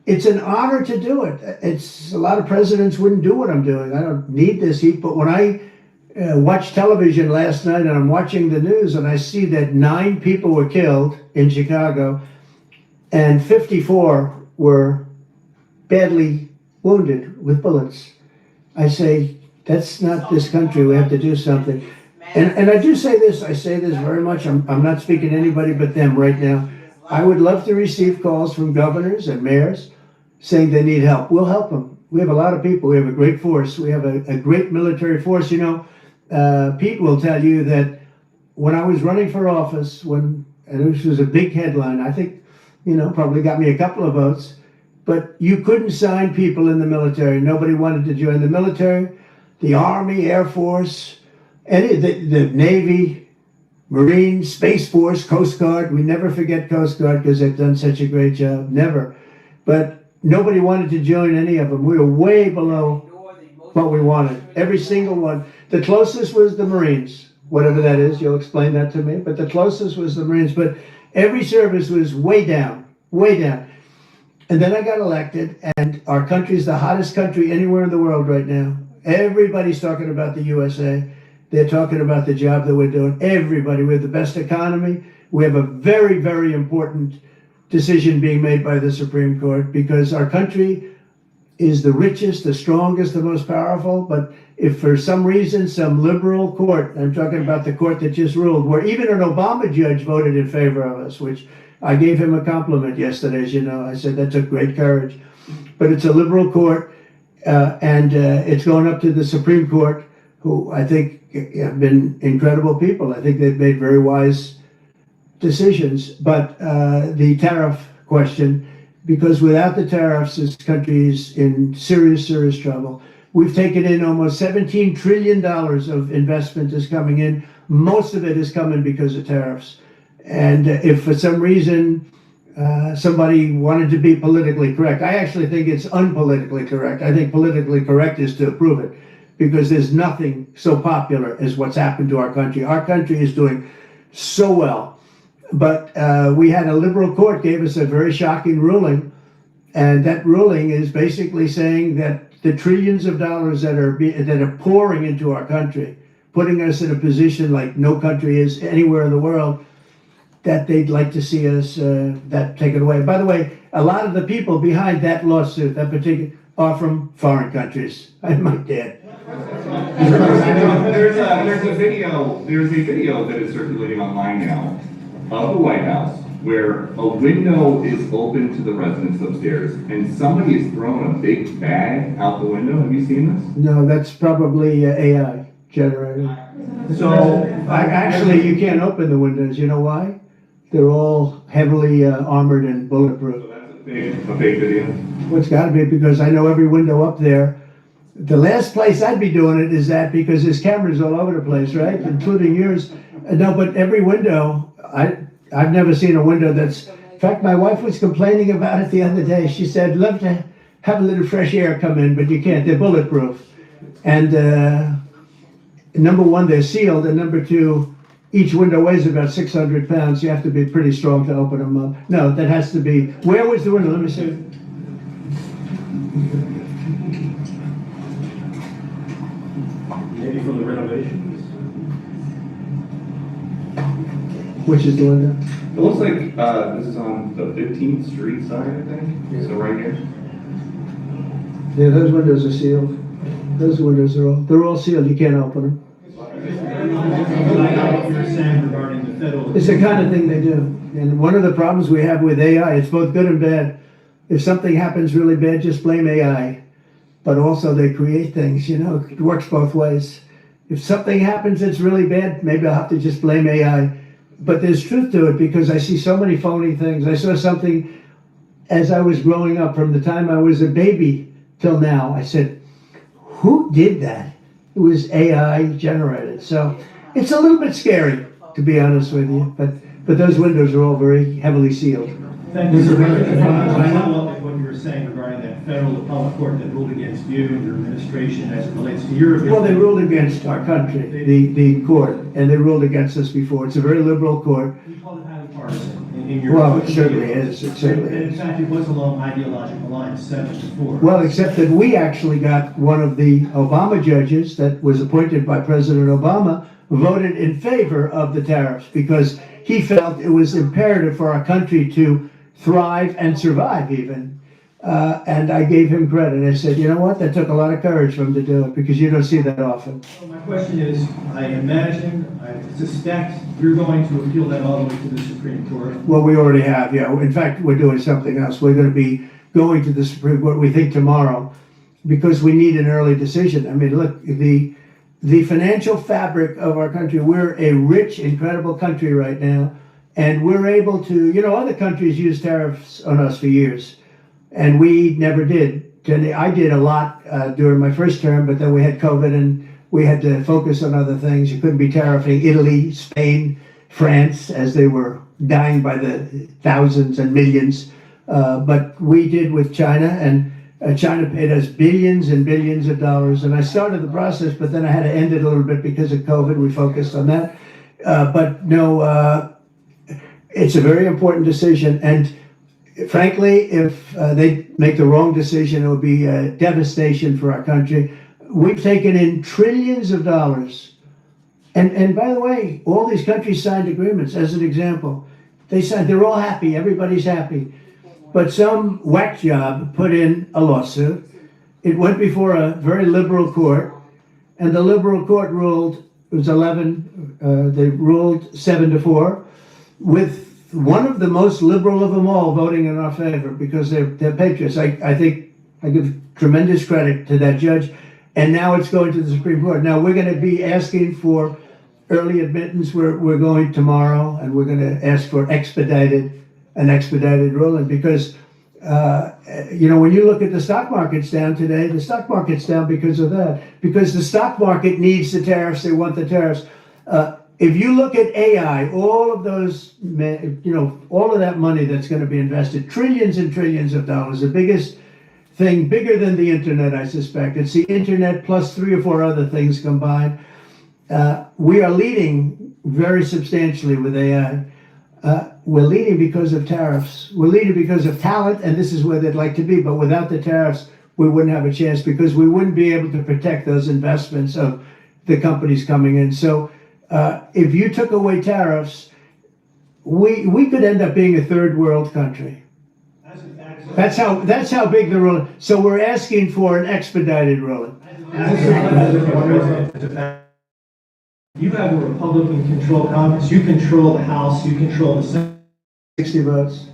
it's an honor to do it. It's a lot of presidents wouldn't do what I'm doing. I don't need this heat, but when I watched television last night and I'm watching the news and I see that 9 people were killed in Chicago and 54 were badly wounded with bullets, I say, that's not this country. We have to do something. And I do say this, I say this very much. I'm not speaking to anybody but them right now. I would love to receive calls from governors and mayors saying they need help. We'll help them. We have a lot of people. We have a great force. We have a great military force. You know, Pete will tell you that when I was running for office, and this was a big headline, I think, you know, probably got me a couple of votes, but you couldn't sign people in the military. Nobody wanted to join the military, the Army, Air Force, the Navy, Marines, Space Force, Coast Guard. We never forget Coast Guard because they've done such a great job. Never. But nobody wanted to join any of them. We were way below what we wanted. Every single one. The closest was the Marines, whatever that is. You'll explain that to me. But the closest was the Marines. But every service was way down, way down. And then I got elected, and our country's the hottest country anywhere in the world right now. Everybody's talking about the USA. They're talking about the job that we're doing. Everybody. We have the best economy. We have a very, very important decision being made by the Supreme Court because our country is the richest, the strongest, the most powerful. But if for some reason some liberal court, I'm talking about the court that just ruled, where even an Obama judge voted in favor of us, which I gave him a compliment yesterday, as you know. I said that took great courage. But it's a liberal court, and it's going up to the Supreme Court, who I think have been incredible people. I think they've made very wise decisions. But the tariff question, because without the tariffs, this country is in serious, serious trouble. We've taken in almost $17 trillion of investment is coming in. Most of it is coming because of tariffs. And if for some reason somebody wanted to be politically correct, I actually think it's unpolitically correct. I think politically correct is to approve it because there's nothing so popular as what's happened to our country. Our country is doing so well. But we had a liberal court gave us a very shocking ruling. And that ruling is basically saying that the trillions of dollars that are pouring into our country, putting us in a position like no country is anywhere in the world, that they'd like to see us that taken away. By the way, a lot of the people behind that lawsuit, that particular, are from foreign countries. I might add. There's a video that is circulating online now of the White House where a window is open to the residents upstairs and somebody has thrown a big bag out the window. Have you seen this? No, that's probably AI generated. So actually, you can't open the windows. You know why? They're all heavily armored and bulletproof. So that's a big video. Well, it's got to be because I know every window up there. The last place I'd be doing it is that because there's cameras all over the place, right? Including yours. No, but every window, I've never seen a window that's, in fact, my wife was complaining about it the other day. She said, love to have a little fresh air come in, but you can't. They're bulletproof. And number one, they're sealed. And number two, each window weighs about 600 pounds. You have to be pretty strong to open them up. No, that has to be, where was the window? Let me see. Maybe from the renovations. Which is the window? It looks like this is on the 15th Street side, I think. Yeah. So right here. Yeah, those windows are sealed. Those windows are they're all sealed. You can't open them. It's the kind of thing they do. And one of the problems we have with AI, it's both good and bad. If something happens really bad, just blame AI. But also they create things, you know, it works both ways. If something happens that's really bad, maybe I'll have to just blame AI. But there's truth to it because I see so many phony things. I saw something as I was growing up from the time I was a baby till now. I said, who did that? It was AI generated. So it's a little bit scary, to be honest with you. But those windows are all very heavily sealed. Thank you, sir. I follow up with what you were saying regarding that federal appellate court that ruled against you and your administration as it relates to your... Well, they ruled against our country, the court, and they ruled against us before. It's a very liberal court. You call it highly partisan. in your. Well, it certainly is, it certainly And in is. fact, it was along ideological lines, 7-4. Well, except that we actually got one of the Obama judges that was appointed by President Obama voted in favor of the tariffs because he felt it was imperative for our country to thrive and survive even. And I gave him credit. I said, you know what? That took a lot of courage for him to do it because you don't see that often. So my question is, I imagine, I suspect you're going to appeal that all the way to the Supreme Court. Well, we already have, yeah. In fact, we're doing something else. We're going to be going to the Supreme Court, we think tomorrow, because we need an early decision. I mean, look, the financial fabric of our country, we're a rich, incredible country right now, and we're able to, you know, other countries use tariffs on us for years, and we never did. I did a lot during my first term, but then we had COVID and we had to focus on other things. You couldn't be tariffing Italy, Spain, France, as they were dying by the thousands and millions. But we did with China, and China paid us billions and billions of dollars. And I started the process, but then I had to end it a little bit because of COVID. We focused on that. But no, it's a very important decision. And frankly, if they make the wrong decision, it would be a devastation for our country. We've taken in trillions of dollars. And by the way, all these countries signed agreements, as an example. They're all happy, everybody's happy. But some whack job put in a lawsuit. It went before a very liberal court, and the liberal court ruled, it was 11, they ruled 7-4, with one of the most liberal of them all voting in our favor because they're patriots. I think I give tremendous credit to that judge. And now it's going to the Supreme Court. Now we're going to be asking for early admittance. We're going tomorrow, and we're going to ask for an expedited ruling because, you know, when you look at the stock market's down today, the stock market's down because of that. Because the stock market needs the tariffs. They want the tariffs. If you look at AI, all of those, you know, all of that money that's going to be invested, trillions and trillions of dollars, the biggest thing, bigger than the internet, I suspect. It's the internet plus 3 or 4 other things combined. We are leading very substantially with AI. We're leading because of tariffs. We're leading because of talent, and this is where they'd like to be. But without the tariffs, we wouldn't have a chance because we wouldn't be able to protect those investments of the companies coming in. So if you took away tariffs, we could end up being a third world country. That's how big the ruling. So we're asking for an expedited ruling. You have a Republican-controlled Congress. You control the House. You control the Senate. 60 votes.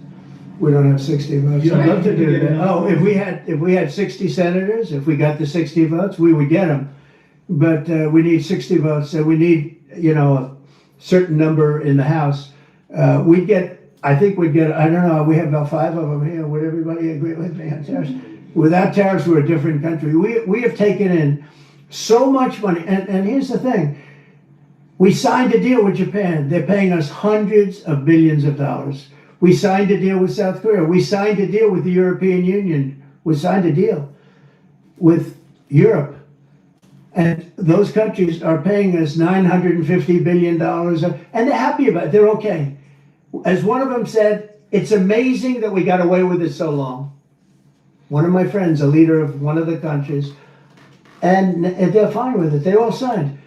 We don't have 60 votes. I'd love to do that. Oh, if we had 60 senators, if we got the 60 votes, we would get them. But we need 60 votes. So we need, you know, a certain number in the House. I think we'd get, I don't know, we have about 5 of them here. Would everybody agree with me on tariffs? Without tariffs, we're a different country. We have taken in so much money. And here's the thing. We signed a deal with Japan. They're paying us hundreds of billions of dollars. We signed a deal with South Korea. We signed a deal with the European Union. We signed a deal with Europe. And those countries are paying us $950 billion. And they're happy about it. They're okay. As one of them said, it's amazing that we got away with it so long. One of my friends, a leader of one of the countries, and they're fine with it. They all signed.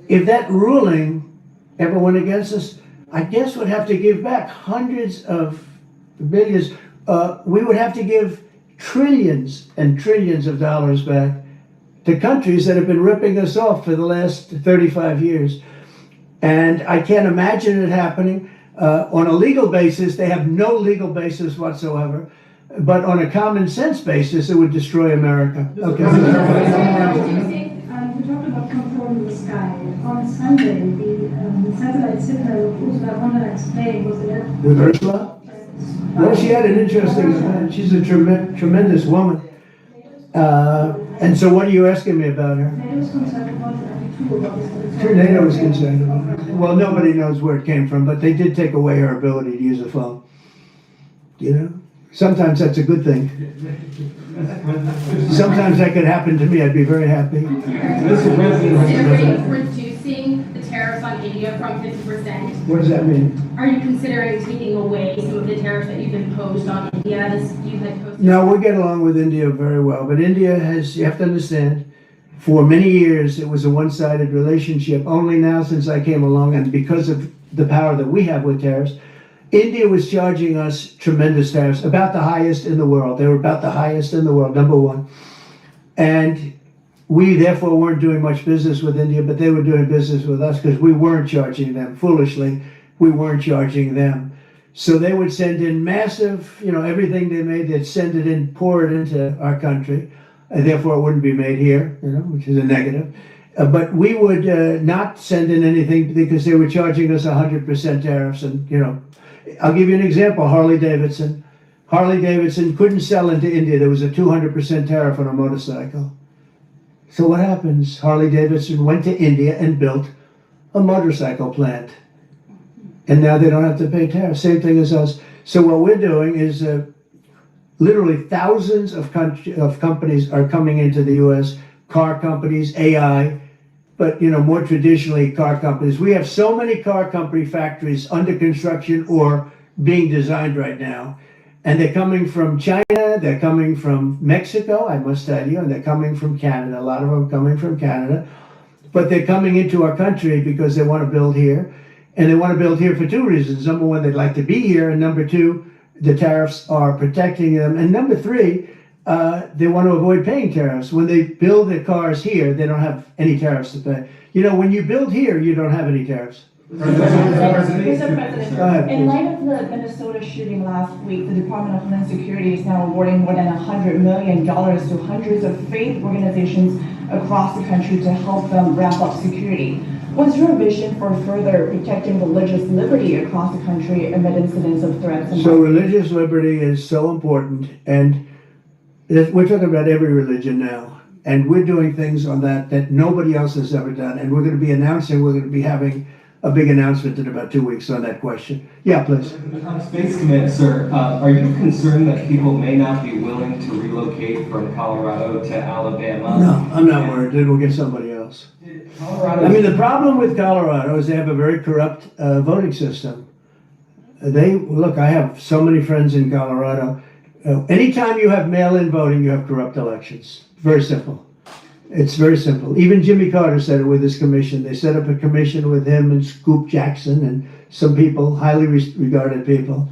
If that ruling ever went against us, I guess we'd have to give back hundreds of billions. We would have to give trillions and trillions of dollars back to countries that have been ripping us off for the last 35 years. And I can't imagine it happening. On a legal basis, they have no legal basis whatsoever. But on a common sense basis, it would destroy America. Okay. We talked about controlling the sky. On Sunday, the satellite signal Ursula von der Leyen's plane was in With Ursula? Well, she had an interesting event. She's a tremendous woman. And so what are you asking me about her? NATO was concerned about it. Sure, NATO was concerned about it. Well, nobody knows where it came from, but they did take away her ability to use a phone. You know? Sometimes that's a good thing. Sometimes that could happen to me. I'd be very happy. Considering reducing the tariffs on on India from 50%. What does that mean? Are you considering taking away some of the tariffs that you've imposed on India? You had posted. No, we get along with India very well, but India has, you have to understand, for many years it was a one-sided relationship. Only now since I came along, and because of the power that we have with tariffs, India was charging us tremendous tariffs, about the highest in the world. They were about the highest in the world, number one. And we therefore weren't doing much business with India, but they were doing business with us because we weren't charging them. Foolishly, we weren't charging them. So they would send in massive, everything they made, they'd send it in, pour it into our country. And therefore it wouldn't be made here, which is a negative. But we would not send in anything because they were charging us 100% tariffs. And, I'll give you an example, Harley Davidson. Harley Davidson couldn't sell into India. There was a 200% tariff on a motorcycle. So what happens? Harley Davidson went to India and built a motorcycle plant. And now they don't have to pay tariffs. Same thing as us. So what we're doing is literally thousands of companies are coming into the U.S., car companies, AI, but more traditionally car companies. We have so many car company factories under construction or being designed right now. And they're coming from China, they're coming from Mexico, I must tell you, and they're coming from Canada. A lot of them coming from Canada. But they're coming into our country because they want to build here. And they want to build here for two reasons. Number one, they'd like to be here. And number two, the tariffs are protecting them. And number three, they want to avoid paying tariffs. When they build their cars here, they don't have any tariffs to pay. When you build here, you don't have any tariffs. Mr. President, in light of the Minnesota shooting last week, the Department of Homeland Security is now awarding more than $100 million to hundreds of faith organizations across the country to help them ramp up security. What's your vision for further protecting religious liberty across the country amid incidents of threats? So religious liberty is so important, and we're talking about every religion now, and we're doing things on that nobody else has ever done, and we're going to be having a big announcement in about 2 weeks on that question. Yeah, please. On Space Command, sir, are you concerned that people may not be willing to relocate from Colorado to Alabama? No, I'm not worried. Then we'll get somebody else. The problem with Colorado is they have a very corrupt voting system. I have so many friends in Colorado. Anytime you have mail-in voting, you have corrupt elections. Very simple. It's very simple. Even Jimmy Carter said it with his commission. They set up a commission with him and Scoop Jackson and some people, highly regarded people.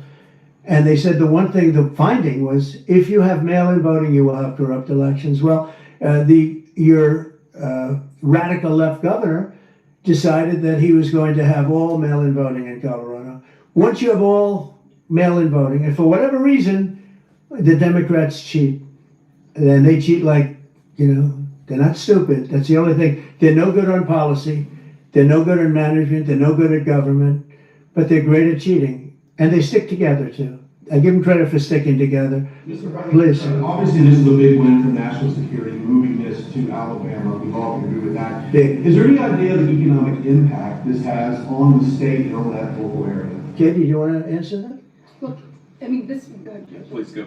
And they said the finding was, if you have mail-in voting, you will have corrupt elections. Well, your radical left governor decided that he was going to have all mail-in voting in Colorado. Once you have all mail-in voting, and for whatever reason, the Democrats cheat. And they cheat like, they're not stupid. That's the only thing. They're no good on policy. They're no good in management. They're no good at government. But they're great at cheating. And they stick together, too. I give them credit for sticking together. Mr. President, please. Obviously, this is a big win for national security, moving this to Alabama. We all can agree with that. Big. Is there any idea of the economic impact this has on the state and on that local area? Katie, do you want to answer that? Look, Please go.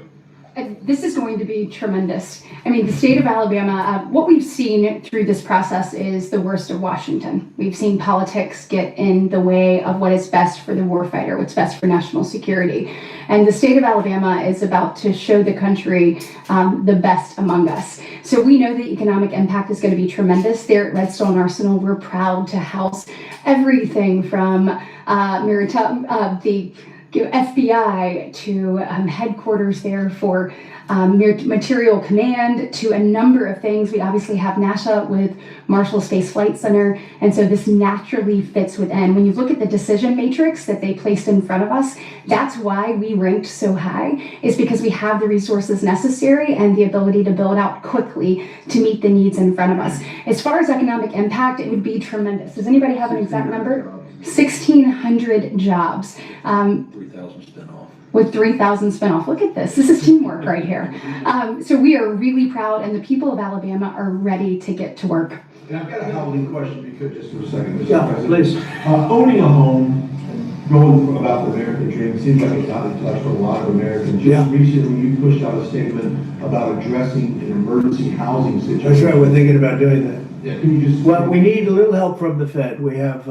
This is going to be tremendous. The state of Alabama, what we've seen through this process is the worst of Washington. We've seen politics get in the way of what is best for the warfighter, what's best for national security. And the state of Alabama is about to show the country the best among us. So we know the economic impact is going to be tremendous. There at Redstone Arsenal, we're proud to house everything from the FBI to headquarters there for material command to a number of things. We obviously have NASA with Marshall Space Flight Center, and so this naturally fits within. When you look at the decision matrix that they placed in front of us, that's why we ranked so high, is because we have the resources necessary and the ability to build out quickly to meet the needs in front of us. As far as economic impact, it would be tremendous. Does anybody have an exact number? 1,600 jobs. 3,000 spin off. With 3,000 spin off. Look at this. This is teamwork right here. So we are really proud, and the people of Alabama are ready to get to work. And I've got a Halloween question, if you could, just for a second, Mr. Yeah, President. please. Owning a home and going about the American dream seems like it's not in touch for a lot of Americans. Just recently, you pushed out a statement about addressing an emergency housing situation. That's right. We're thinking about doing that. Yeah, can you just... Well, we need a little help from the Fed. We have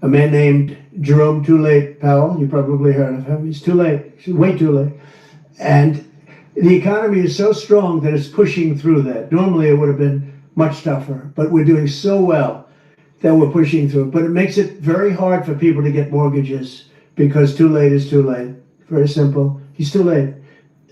a man named Jerome Too Late Powell. You probably heard of him. He's too late. He's way too late. And the economy is so strong that it's pushing through that. Normally it would have been much tougher, but we're doing so well that we're pushing through. But it makes it very hard for people to get mortgages because too late is too late. Very simple. He's too late.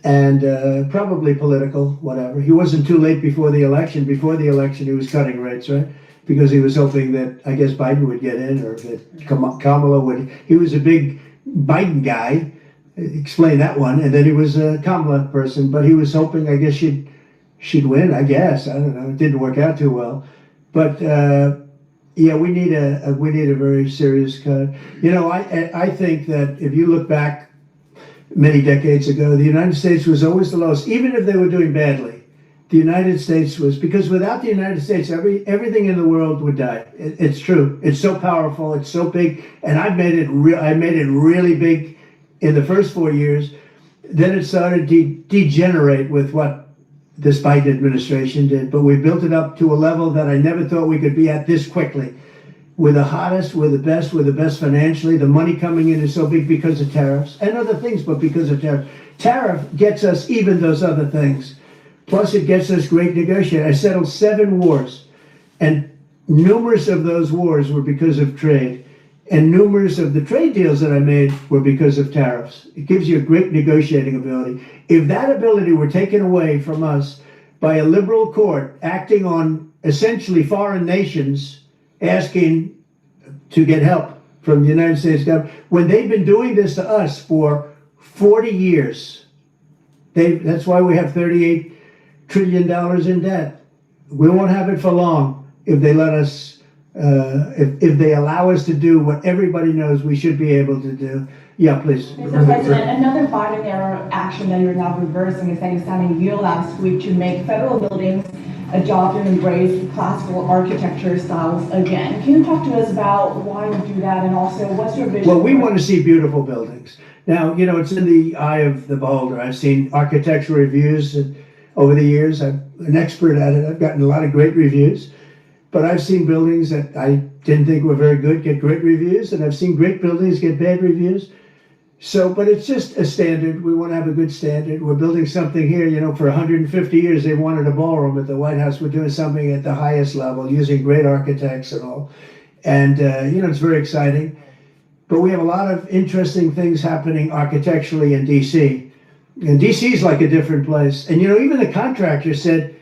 And probably political, whatever. He wasn't too late before the election. Before the election, he was cutting rates, right? Because he was hoping that, I guess, Biden would get in, or that Kamala would. He was a big Biden guy. Explain that one. And then he was a Kamala person, but he was hoping, I guess, she'd win, I guess. I don't know. It didn't work out too well. But yeah, we need a very serious cut. You know, I think that if you look back many decades ago, the United States was always the lowest, even if they were doing badly. The United States was, because without the United States, everything in the world would die. It's true. It's so powerful. It's so big, and I made it really big in the first 4 years. Then it started to degenerate with what this Biden administration did, but we built it up to a level that I never thought we could be at this quickly. We're the hottest, we're the best financially. The money coming in is so big because of tariffs and other things, but because of tariffs. Tariff gets us even those other things. Plus it gets us great negotiating. I settled 7 wars, and numerous of those wars were because of trade. And numerous of the trade deals that I made were because of tariffs. It gives you a great negotiating ability. If that ability were taken away from us by a liberal court acting on essentially foreign nations asking to get help from the United States government, when they've been doing this to us for 40 years, that's why we have $38 trillion in debt. We won't have it for long if they let us if they allow us to do what everybody knows we should be able to do. Yeah, please. Mr. President, another Biden-era action that you're now reversing is that you signed a deal last week to make federal buildings adopt and embrace classical architecture styles again. Can you talk to us about why you do that, and also what's your vision? Well, we want to see beautiful buildings. Now, you know, it's in the eye of the beholder. I've seen architectural reviews over the years. I'm an expert at it. I've gotten a lot of great reviews. But I've seen buildings that I didn't think were very good get great reviews, and I've seen great buildings get bad reviews. So, but it's just a standard. We want to have a good standard. We're building something here, you know, for 150 years they wanted a ballroom at the White House. We're doing something at the highest level using great architects and all. And, you know, it's very exciting. But we have a lot of interesting things happening architecturally in D.C. And D.C. is like a different place. And, you know, even the contractor said,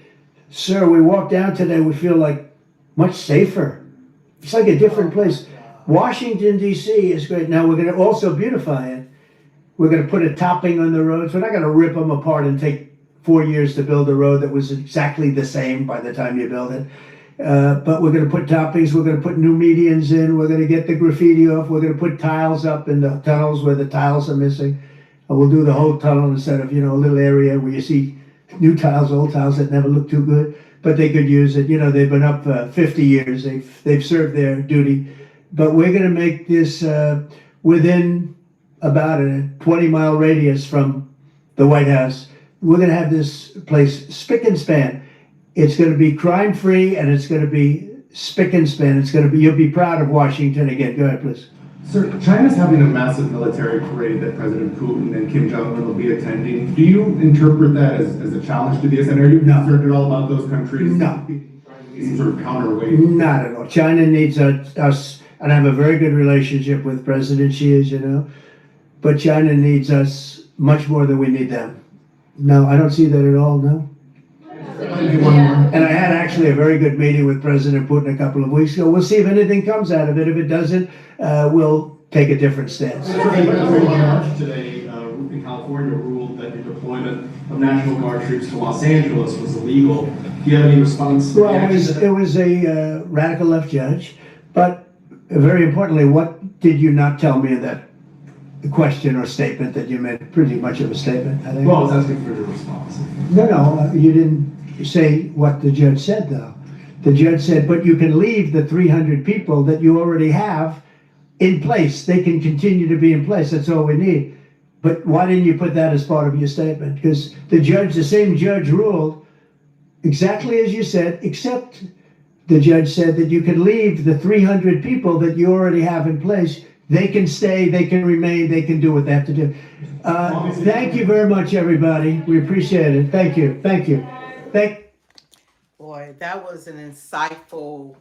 sir, we walked down today, we feel like much safer. It's like a different place. Washington, D.C. is great. Now, we're going to also beautify it. We're going to put a topping on the roads. We're not going to rip them apart and take 4 years to build a road that was exactly the same by the time you build it. But we're going to put toppings. We're going to put new medians in. We're going to get the graffiti off. We're going to put tiles up in the tunnels where the tiles are missing. And we'll do the whole tunnel instead of, you know, a little area where you see new tiles, old tiles that never look too good. But they could use it. You know, they've been up 50 years. They've served their duty. But we're going to make this within about a 20-mile radius from the White House. We're going to have this place spick and span. It's going to be crime-free, and it's going to be spick and span. It's going to be, you'll be proud of Washington again. Go ahead, please. Sir, China's having a massive military parade that President Putin and Kim Jong-un will be attending. Do you interpret that as a challenge to this? And are you concerned at all about those countries? No. Some sort of counterweight? Not at all. China needs us, and I have a very good relationship with President Xi, as you know. But China needs us much more than we need them. No, I don't see that at all, no. And I had actually a very good meeting with President Putin a couple of weeks ago. We'll see if anything comes out of it. If it doesn't, we'll take a different stance. March today in California ruled that your deployment of National Guard troops to Los Angeles was illegal. Do you have any response? Well, it was a radical left judge. But very importantly, what did you not tell me in that question or statement that you made? Pretty much of a statement, I think. Well, I was asking for your response. No, you didn't say what the judge said, though. The judge said, but you can leave the 300 people that you already have in place. They can continue to be in place. That's all we need. But why didn't you put that as part of your statement? Because the same judge ruled exactly as you said, except the judge said that you could leave the 300 people that you already have in place. They can stay, they can remain, they can do what they have to do. Thank you very much, everybody. We appreciate it. Thank you. Thank you. Boy, that was an insightful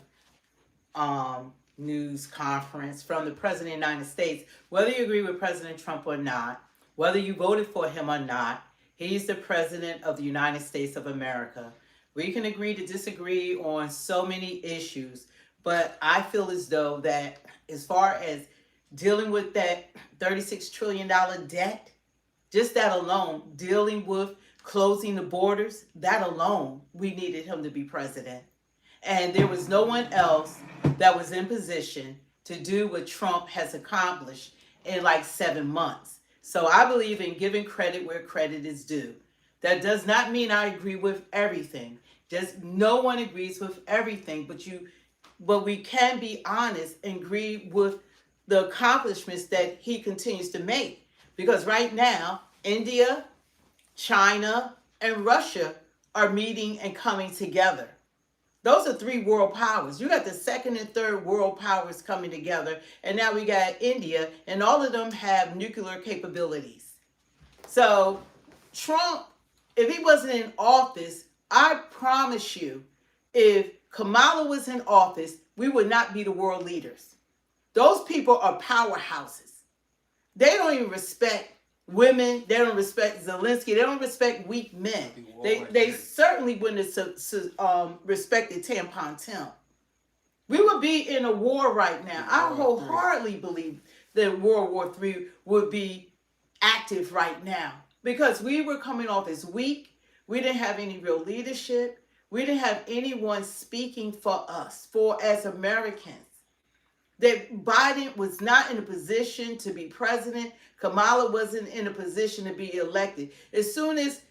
news conference from the President of the United States. Whether you agree with President Trump or not, whether you voted for him or not, he's the President of the United States of America. We can agree to disagree on so many issues, but I feel as though that as far as dealing with that $36 trillion debt, just that alone, dealing with closing the borders, that alone, we needed him to be president. And there was no one else that was in position to do what Trump has accomplished in like 7 months. So I believe in giving credit where credit is due. That does not mean I agree with everything. Just no one agrees with everything, but we can be honest and agree with the accomplishments that he continues to make. Because right now, India, China, and Russia are meeting and coming together. Those are 3 world powers. You got the second and third world powers coming together, and now we got India, and all of them have nuclear capabilities. So Trump, if he wasn't in office, I promise you, if Kamala was in office, we would not be the world leaders. Those people are powerhouses. They don't even respect women. They don't respect Zelensky. They don't respect weak men. They certainly wouldn't have respected Tampon Tim. We would be in a war right now. I wholeheartedly believe that World War III would be active right now because we were coming off as weak. We didn't have any real leadership. We didn't have anyone speaking for us, as Americans. That Biden was not in a position to be president. Kamala wasn't in a position to be elected. As soon as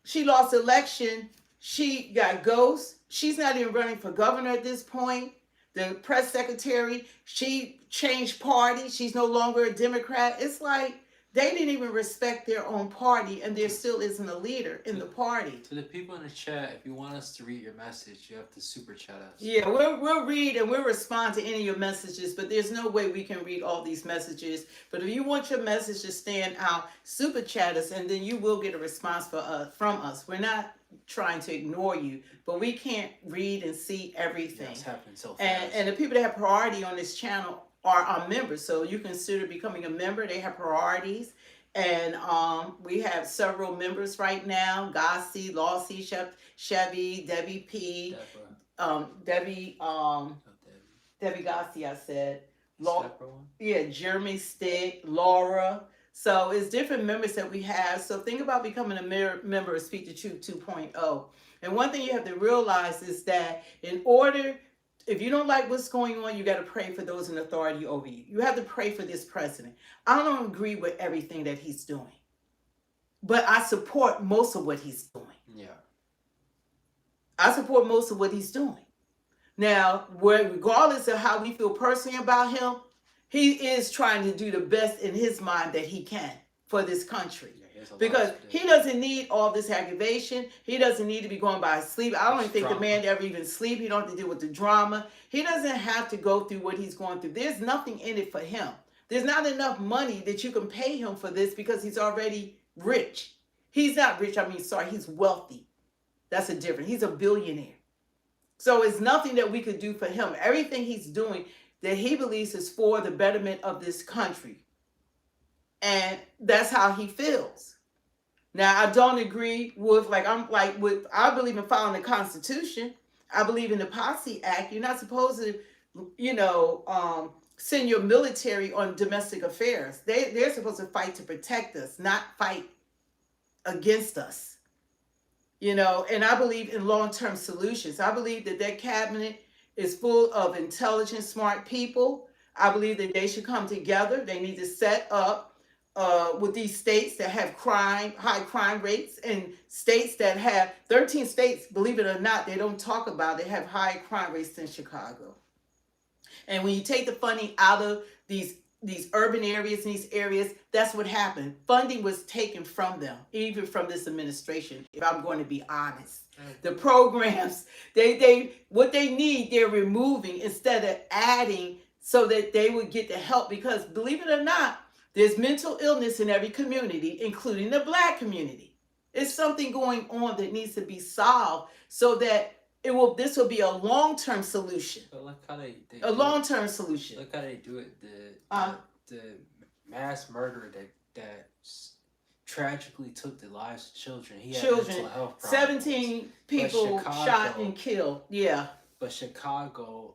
she lost the election, she got ghost. She's not even running for governor at this point. The press secretary, she changed party. She's no longer a Democrat. It's like they didn't even respect their own party, and there still isn't a leader in the party. To the people in the chat, if you want us to read your message, you have to super chat us. Yeah, we'll read and we'll respond to any of your messages, but there's no way we can read all these messages. But if you want your message to stand out, super chat us, and then you will get a response from us. We're not trying to ignore you, but we can't read and see everything. It's happening so fast. And the people that have priority on this channel are our members. So you consider becoming a member. They have priorities. And we have several members right now. Gossi, Lossie, Chevy, Debbie P, Debbie Gossi, I said. Jeremy Stick, Laura. So it's different members that we have. So think about becoming a member of Speak the Truth 2.0. And one thing you have to realize is that if you don't like what's going on, you got to pray for those in authority over you. You have to pray for this president. I don't agree with everything that he's doing, but I support most of what he's doing. Yeah. I support most of what he's doing. Now, regardless of how we feel personally about him, he is trying to do the best in his mind that he can for this country. Because he doesn't need all this aggravation. He doesn't need to be going by sleep. I don't even think the man ever even sleep. He don't have to deal with the drama. He doesn't have to go through what he's going through. There's nothing in it for him. There's not enough money that you can pay him for this because he's already rich. He's not rich. He's wealthy. That's a difference. He's a billionaire. So it's nothing that we could do for him. Everything he's doing that he believes is for the betterment of this country. And that's how he feels. Now, I don't agree with, I believe in following the Constitution. I believe in the Posse Act. You're not supposed to, send your military on domestic affairs. They're supposed to fight to protect us, not fight against us. And I believe in long-term solutions. I believe that cabinet is full of intelligent, smart people. I believe that they should come together. They need to set up with these states that have high crime rates, and states that have 13 states, believe it or not, they don't talk about it, have high crime rates in Chicago. And when you take the funding out of these these urban areas and these areas, that's what happened. Funding was taken from them, even from this administration, if I'm going to be honest. The programs, they what they need, they're removing instead of adding so that they would get the help. Because believe it or not, there's mental illness in every community, including the Black community. It's something going on that needs to be solved so that this will be a long-term solution. But look how they A long-term solution. Look how they do it. The mass murder that tragically took the lives of children. He had mental health problems. 17 people shot and killed. Yeah. But Chicago,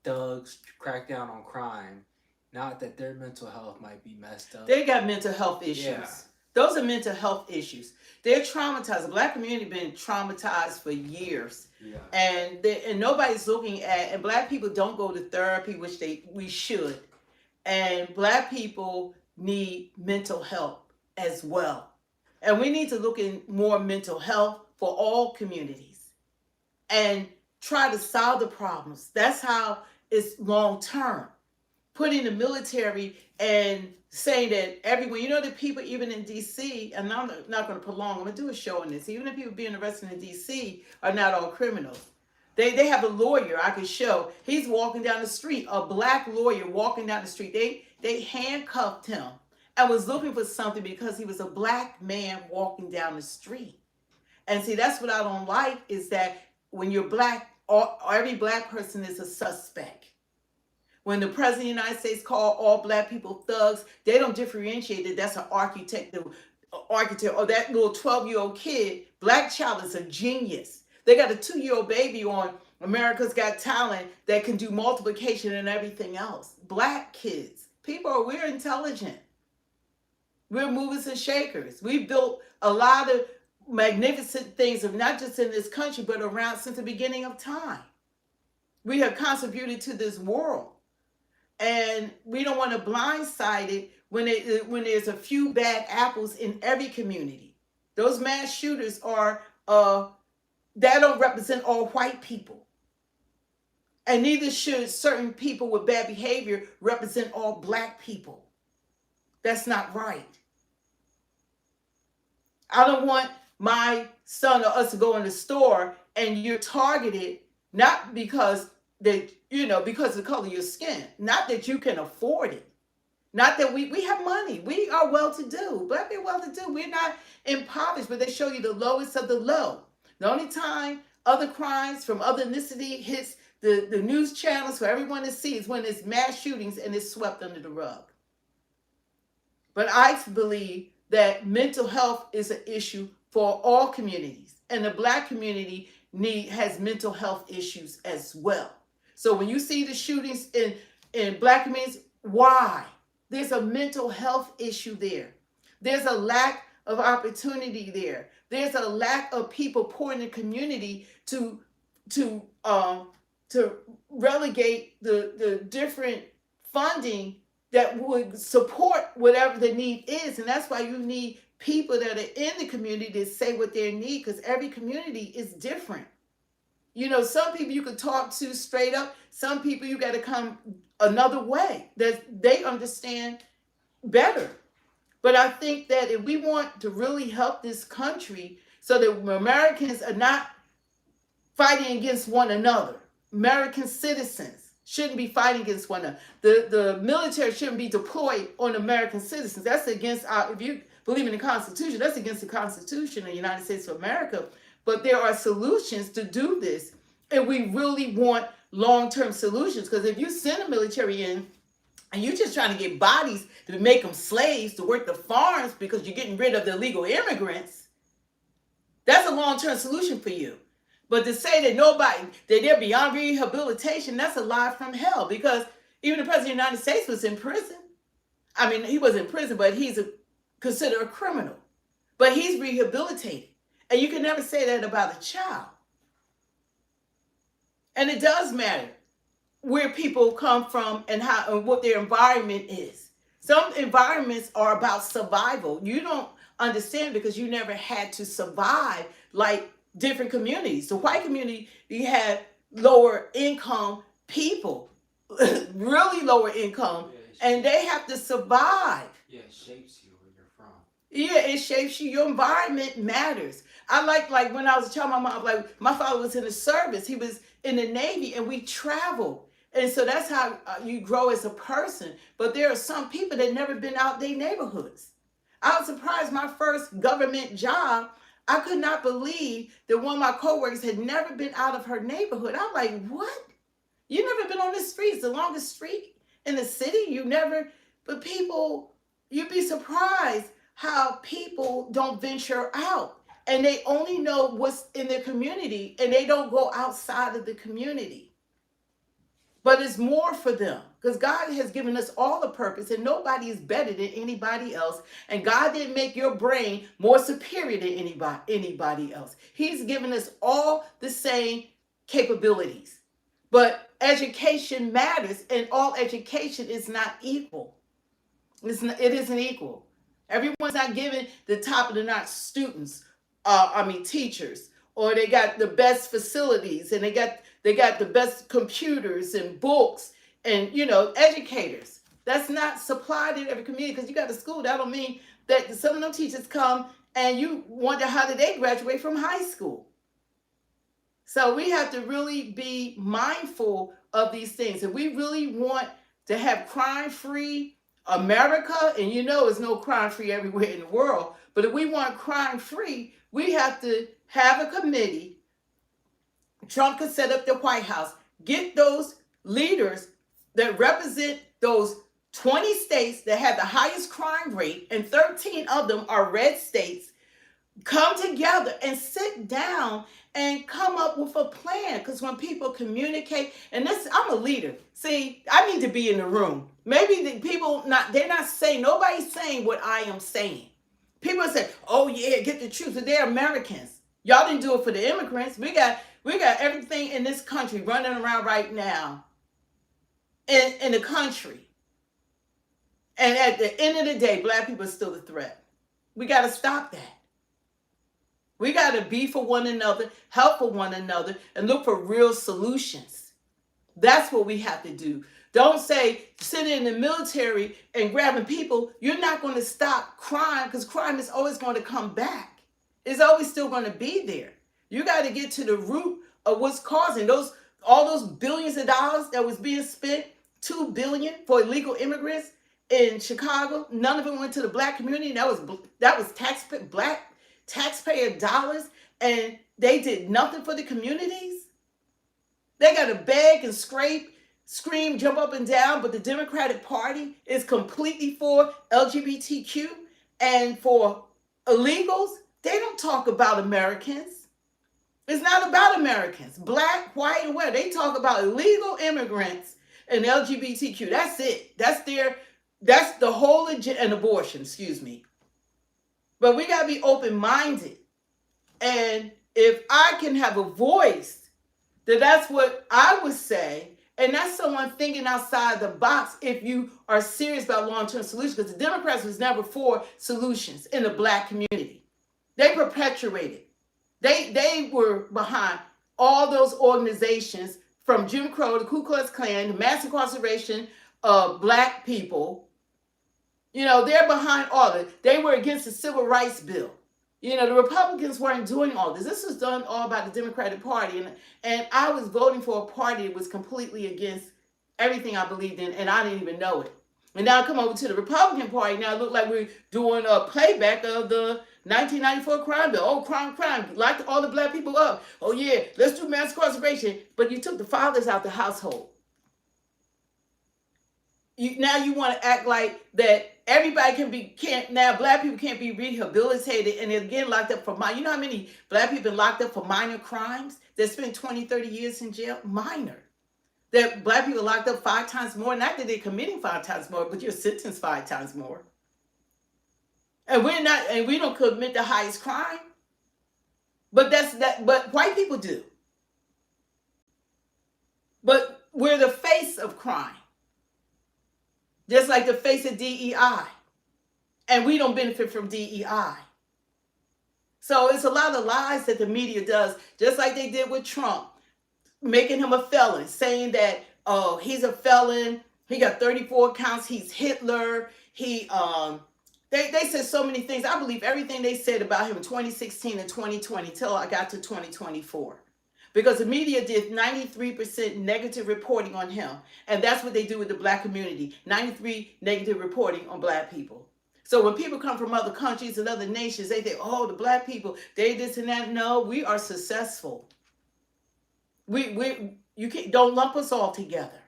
thugs crack down on crime. Not that their mental health might be messed up. They got mental health issues. Yeah. Those are mental health issues. They're traumatized. The Black community been traumatized for years. Yeah. And nobody's looking at, and Black people don't go to therapy, which we should. And Black people need mental health as well. And we need to look in more mental health for all communities and try to solve the problems. That's how it's long term. Putting the military and saying that everyone, the people even in DC, and I'm not going to prolong, I'm going to do a show on this, even if people being arrested in DC are not all criminals. They have a lawyer I could show. He's walking down the street, a Black lawyer walking down the street. They handcuffed him and was looking for something because he was a Black man walking down the street. And see, that's what I don't like, is that when you're Black, every Black person is a suspect. When the president of the United States called all Black people thugs, they don't differentiate that that's an architect, or that little 12-year-old kid. Black child is a genius. They got a 2-year-old baby on America's Got Talent that can do multiplication and everything else. Black kids, we're intelligent. We're movers and shakers. We've built a lot of magnificent things, of not just in this country, but around since the beginning of time. We have contributed to this world. And we don't want to blindside it when there's a few bad apples in every community. Those mass shooters that don't represent all white people. And neither should certain people with bad behavior represent all Black people. That's not right. I don't want my son or us to go in the store and you're targeted not because because of the color of your skin. Not that you can afford it. Not that we have money. We are well-to-do. Black people are well-to-do. We're not impoverished, but they show you the lowest of the low. The only time other crimes from other ethnicity hits the news channels for everyone to see is when it's mass shootings and it's swept under the rug. But I believe that mental health is an issue for all communities. And the Black community has mental health issues as well. So when you see the shootings in Black communities, why? There's a mental health issue there. There's a lack of opportunity there. There's a lack of people pouring in the community to relegate the different funding that would support whatever the need is. And that's why you need people that are in the community to say what their need, because every community is different. Some people you can talk to straight up. Some people you got to come another way that they understand better. But I think that if we want to really help this country so that Americans are not fighting against one another, American citizens shouldn't be fighting against one another. The military shouldn't be deployed on American citizens. That's against if you believe in the Constitution, that's against the Constitution of the United States of America. But there are solutions to do this. And we really want long-term solutions. Because if you send a military in and you're just trying to get bodies to make them slaves to work the farms because you're getting rid of the illegal immigrants, that's a long-term solution for you. But to say that they're beyond rehabilitation, that's a lie from hell. Because even the president of the United States was in prison. I mean, he was in prison, but he's considered a criminal. But he's rehabilitated. And you can never say that about a child. And it does matter where people come from and what their environment is. Some environments are about survival. You don't understand because you never had to survive like different communities. The white community, you had lower income people, really lower income and they have to survive. Yeah, it shapes you where you're from. Yeah, it shapes you. Your environment matters. I like when I was telling my mom, like my father was in the service. He was in the Navy, and we traveled. And so that's how you grow as a person. But there are some people that never been out their neighborhoods. I was surprised my first government job, I could not believe that one of my coworkers had never been out of her neighborhood. I'm like, what? You never been on the streets, the longest street in the city? You never, but people, you'd be surprised how people don't venture out and they only know what's in their community and they don't go outside of the community. But it's more for them because God has given us all a purpose and nobody is better than anybody else. And God didn't make your brain more superior than anybody else. He's given us all the same capabilities. But education matters, and all education is not equal. It isn't equal. Everyone's not given the top of the notch students, teachers, or they got the best facilities and they got the best computers and books and educators. That's not supplied in every community because you got a school. That don't mean that some of them teachers come and you wonder how did they graduate from high school. So we have to really be mindful of these things. If we really want to have crime-free America, and it's no crime-free everywhere in the world, but if we want crime-free, we have to have a committee. Trump could set up the White House, get those leaders that represent those 20 states that have the highest crime rate, and 13 of them are red states, come together and sit down and come up with a plan. Because when people communicate, and I'm a leader. See, I need to be in the room. Maybe they're not saying, nobody's saying what I am saying. People say, oh yeah, get the truth. But they're Americans. Y'all didn't do it for the immigrants. We got everything in this country running around right now in the country. And at the end of the day, Black people are still the threat. We got to stop that. We got to be for one another, help for one another, and look for real solutions. That's what we have to do. Don't say sitting in the military and grabbing people. You're not going to stop crime because crime is always going to come back. It's always still going to be there. You got to get to the root of what's causing all those billions of dollars that was being spent, $2 billion for illegal immigrants in Chicago. None of it went to the Black community. That was Black taxpayer dollars, and they did nothing for the communities. They got to beg and scream, jump up and down, but the Democratic Party is completely for LGBTQ and for illegals. They don't talk about Americans. It's not about Americans, Black, white, and whatever. They talk about illegal immigrants and LGBTQ. That's it. That's the whole agenda, and abortion, excuse me. But we got to be open-minded. And if I can have a voice, that's what I would say. And that's someone thinking outside the box if you are serious about long-term solutions. Because the Democrats was never for solutions in the Black community. They perpetuated. They were behind all those organizations from Jim Crow, the Ku Klux Klan, the mass incarceration of Black people. They're behind all of it. They were against the Civil Rights Bill. The Republicans weren't doing all this. This was done all by the Democratic Party. And I was voting for a party that was completely against everything I believed in, and I didn't even know it. And now I come over to the Republican Party. Now it look like we're doing a playback of the 1994 crime bill. Oh, crime, locked all the Black people up. Oh yeah, let's do mass incarceration. But you took the fathers out the household. Now you want to act like that everybody now Black people can't be rehabilitated and again locked up for minor. You know how many Black people locked up for minor crimes that spent 20, 30 years in jail? Minor. That Black people locked up 5 times more. Not that they're committing 5 times more, but you're sentenced 5 times more. And we don't commit the highest crime. But but white people do. But we're the face of crime. Just like the face of DEI. And we don't benefit from DEI. So it's a lot of lies that the media does, just like they did with Trump, making him a felon, saying that, oh, he's a felon, He got 34 accounts. He's Hitler. They said so many things. I believe everything they said about him in 2016 and 2020 till I got to 2024. Because the media did 93% negative reporting on him. And that's what they do with the black community. 93 negative reporting on black people. So when people come from other countries and other nations, they think, oh, the black people, they this and that. No, we are successful. Don't lump us all together.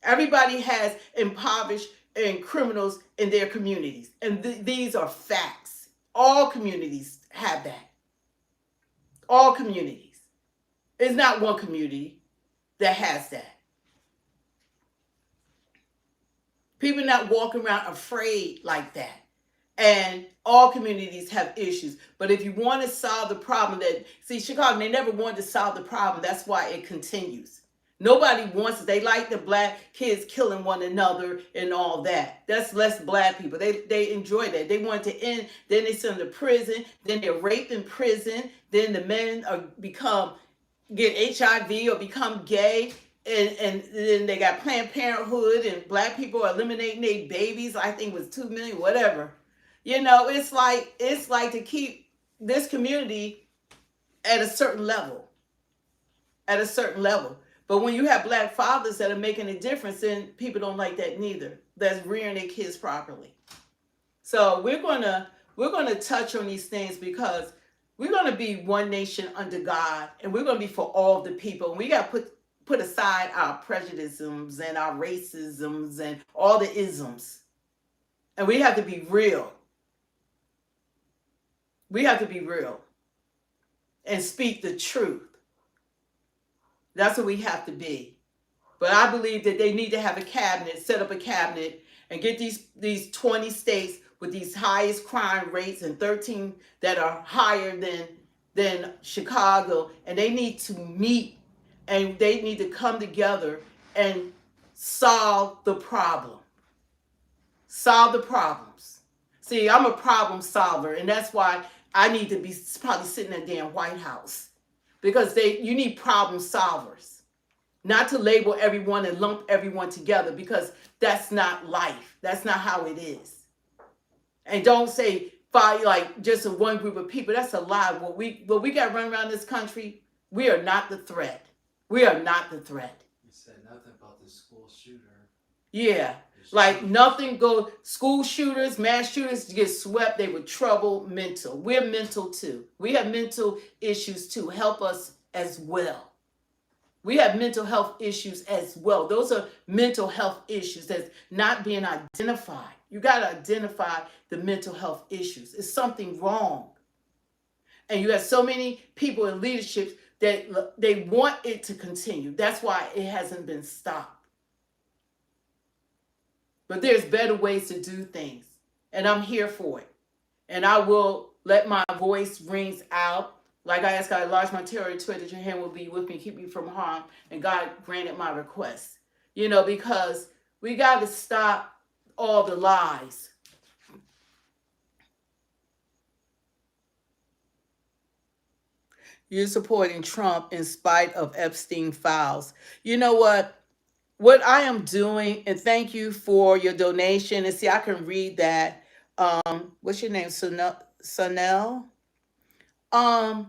Everybody has impoverished and criminals in their communities. And these are facts. All communities have that. All communities. It's not one community that has that. People not walking around afraid like that. And all communities have issues. But if you want to solve the problem Chicago, they never wanted to solve the problem. That's why it continues. Nobody wants it. They like the black kids killing one another and all that. That's less black people. They enjoy that. They want it to end. Then they send them to prison. Then they're raped in prison. Then the men get HIV or become gay. And then they got Planned Parenthood and black people are eliminating their babies. I think it was 2 million, whatever. It's like to keep this community at a certain level. At a certain level. But when you have black fathers that are making a difference, then people don't like that neither. That's rearing their kids properly. So we're gonna touch on these things because we're gonna be one nation under God, and we're gonna be for all the people. And we gotta put aside our prejudices and our racisms and all the isms. And we have to be real. We have to be real and speak the truth. That's what we have to be. But I believe that they need to have a cabinet, set up a cabinet, and get these 20 states with these highest crime rates and 13 that are higher than Chicago. And they need to meet and they need to come together and solve the problem. Solve the problems. See, I'm a problem solver, and that's why I need to be probably sitting in a damn White House. Because you need problem solvers. Not to label everyone and lump everyone together, because that's not life. That's not how it is. And don't say like just one group of people. That's a lie. What we got run around this country, we are not the threat. We are not the threat. You said nothing about the school shooter. Yeah. Like nothing school shooters, mass shooters get swept. They were troubled mental. We're mental too. We have mental issues too. Help us as well. We have mental health issues as well. Those are mental health issues that's not being identified. You got to identify the mental health issues. It's something wrong. And you have so many people in leadership that they want it to continue. That's why it hasn't been stopped. But there's better ways to do things. And I'm here for it. And I will let my voice rings out. Like I asked God, enlarge my territory, that your hand will be with me, keep me from harm. And God granted my request. Because we got to stop all the lies. You're supporting Trump in spite of Epstein files. You know what? What I am doing, and thank you for your donation. And see, I can read that. What's your name? Sunel? I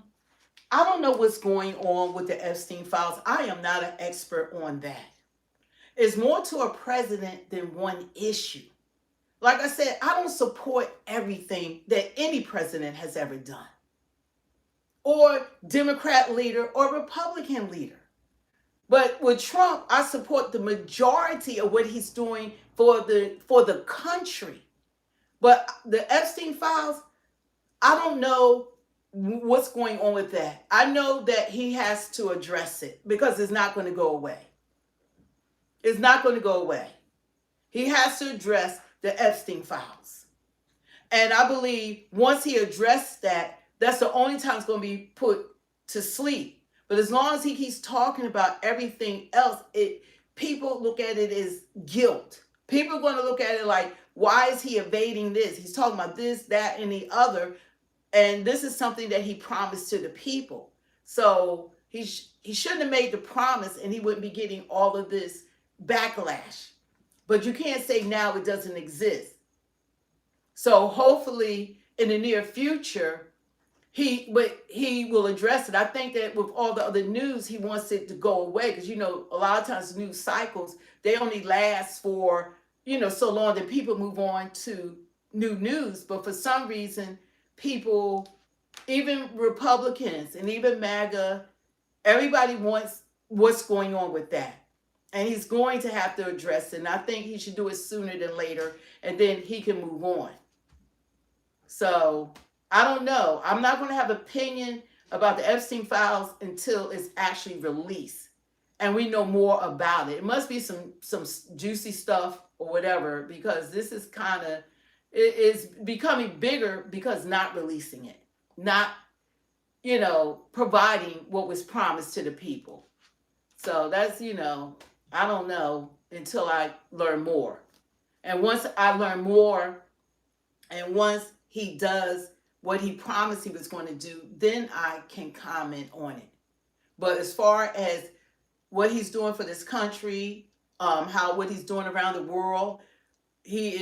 don't know what's going on with the Epstein files. I am not an expert on that. It's more to a president than one issue. Like I said, I don't support everything that any president has ever done, or Democrat leader or Republican leader. But with Trump, I support the majority of what he's doing for the country. But the Epstein files, I don't know what's going on with that. I know that he has to address it because it's not going to go away. It's not going to go away. He has to address the Epstein files. And I believe once he addressed that, that's the only time it's going to be put to sleep. But as long as he keeps talking about everything else, people look at it as guilt. People are going to look at it like, why is he evading this? He's talking about this, that, and the other. And this is something that he promised to the people. So he shouldn't have made the promise, and he wouldn't be getting all of this backlash. But you can't say now it doesn't exist. So hopefully in the near future, he will address it. I think that with all the other news, he wants it to go away because a lot of times news cycles, they only last for so long that people move on to new news. But for some reason, people, even Republicans and even MAGA, everybody wants what's going on with that. And he's going to have to address it. And I think he should do it sooner than later, and then he can move on. So I don't know. I'm not going to have opinion about the Epstein files until it's actually released and we know more about it. It must be some juicy stuff or whatever, because this is kind of, it is becoming bigger because not releasing it, not providing what was promised to the people. So that's I don't know until I learn more. And once I learn more, and once he does what he promised he was going to do, then I can comment on it. But as far as what he's doing for this country, what he's doing around the world, he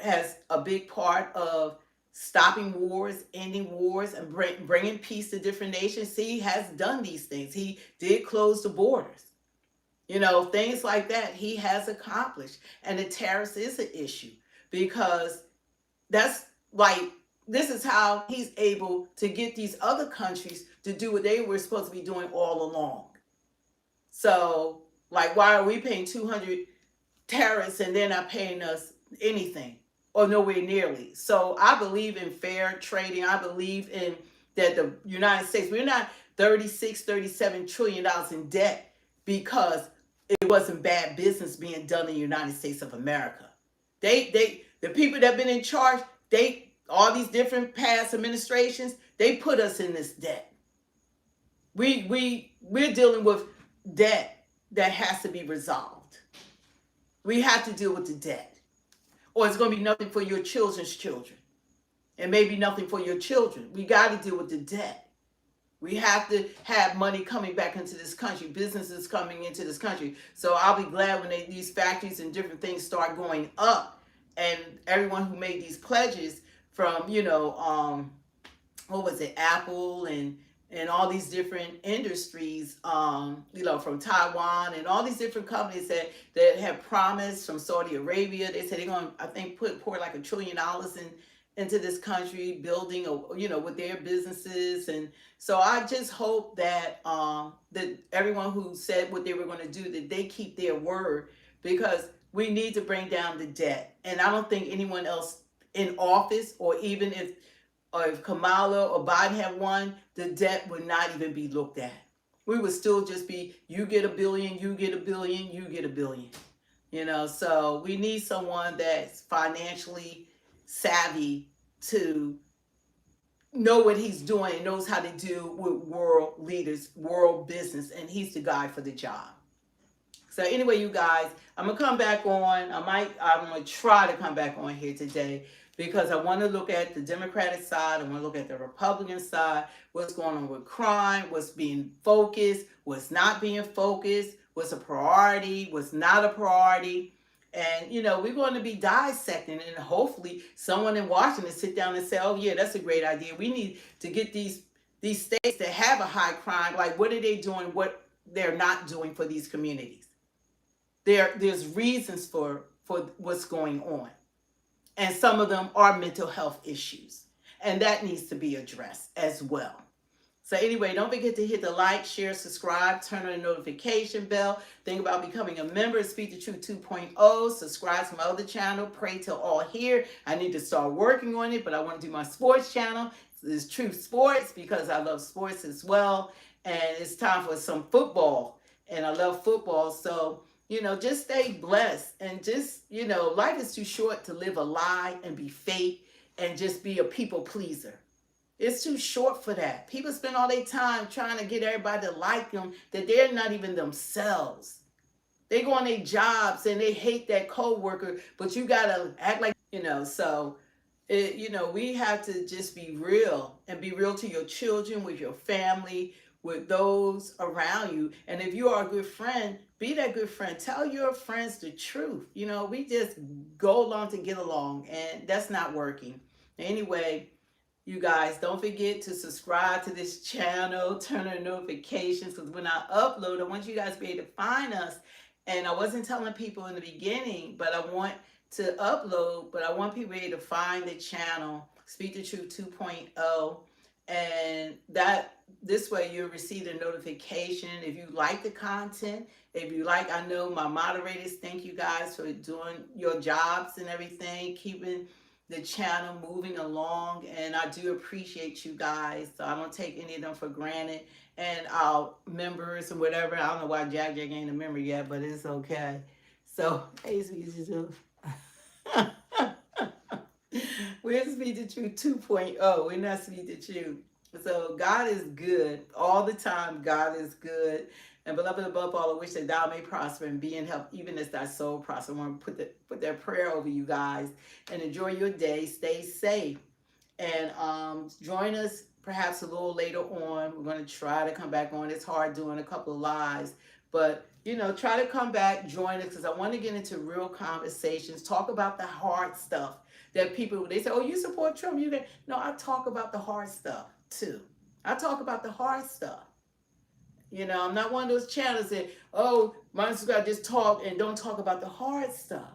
has a big part of stopping wars, ending wars, and bringing peace to different nations. See, he has done these things. He did close the borders. Things like that he has accomplished. And the tariffs is an issue because that's this is how he's able to get these other countries to do what they were supposed to be doing all along. So, why are we paying 200 tariffs and they're not paying us anything or nowhere nearly? So I believe in fair trading. I believe in that the United States, we're not $37 trillion in debt because it wasn't bad business being done in the United States of America. The people that have been in charge, all these different past administrations, they put us in this debt. We're dealing with debt that has to be resolved. We have to deal with the debt, or it's going to be nothing for your children's children, and maybe nothing for your children. We got to deal with the debt. We have to have money coming back into this country, businesses coming into this country. So I'll be glad when these factories and different things start going up, and everyone who made these pledges from, what was it, Apple and all these different industries, from Taiwan and all these different companies that have promised, from Saudi Arabia. They said they're going to, I think, pour like $1 trillion into this country, building, with their businesses. And so I just hope that that everyone who said what they were going to do, that they keep their word, because we need to bring down the debt. And I don't think anyone else in office, or even if Kamala or Biden had won, the debt would not even be looked at. We would still just be, you get $1 billion, you get $1 billion, you get $1 billion. So we need someone that's financially savvy to know what he's doing and knows how to deal with world leaders, world business, and he's the guy for the job. So anyway, you guys, I'm gonna come back on. I'm gonna try to come back on here today, because I want to look at the Democratic side. I want to look at the Republican side. What's going on with crime? What's being focused? What's not being focused? What's a priority? What's not a priority? And, we're going to be dissecting, and hopefully someone in Washington sit down and say, oh, yeah, that's a great idea. We need to get these states that have a high crime, what are they doing, what they're not doing for these communities? There's reasons for what's going on. And some of them are mental health issues. And that needs to be addressed as well. So anyway, don't forget to hit the like, share, subscribe, turn on the notification bell. Think about becoming a member of Speak the Truth 2.0. Subscribe to my other channel, Pray Till All Here. I need to start working on it, but I want to do my sports channel. It's Truth Sports, because I love sports as well. And it's time for some football. And I love football. So, just stay blessed. And just, life is too short to live a lie and be fake and just be a people pleaser. It's too short for that. People spend all their time trying to get everybody to like them, that they're not even themselves. They go on their jobs and they hate that coworker, but you got to act like, so, we have to just be real, and be real to your children, with your family, with those around you. And if you are a good friend, be that good friend. Tell your friends the truth. You know, we just go along to get along, and that's not working. Anyway, you guys, don't forget to subscribe to this channel, turn on notifications, because when I upload, I want you guys to be able to find us. And I wasn't telling people in the beginning, but I want to upload, but I want people to be able to find the channel, Speak the Truth 2.0. And that this way you'll receive a notification if you like the content. If you like, I know my moderators, thank you guys for doing your jobs and everything, keeping the channel moving along, and I do appreciate you guys. So I don't take any of them for granted. And our members and whatever, I don't know why Jack ain't a member yet, but it's okay. So, hey, Speak the Truth. We're Speak the Truth 2.0. We're not Speak the Truth. So God is good all the time. God is good. And beloved, above all, I wish that thou may prosper and be in health, even as thy soul prosper. I want to put that prayer over you guys, and enjoy your day. Stay safe, and join us perhaps a little later on. We're going to try to come back on. It's hard doing a couple of lives, but you know, try to come back, join us, because I want to get into real conversations, talk about the hard stuff that people, they say, oh, you support Trump, you can. No, I talk about the hard stuff too. I talk about the hard stuff. You know, I'm not one of those channels that, oh, my subscribe just talk and don't talk about the hard stuff.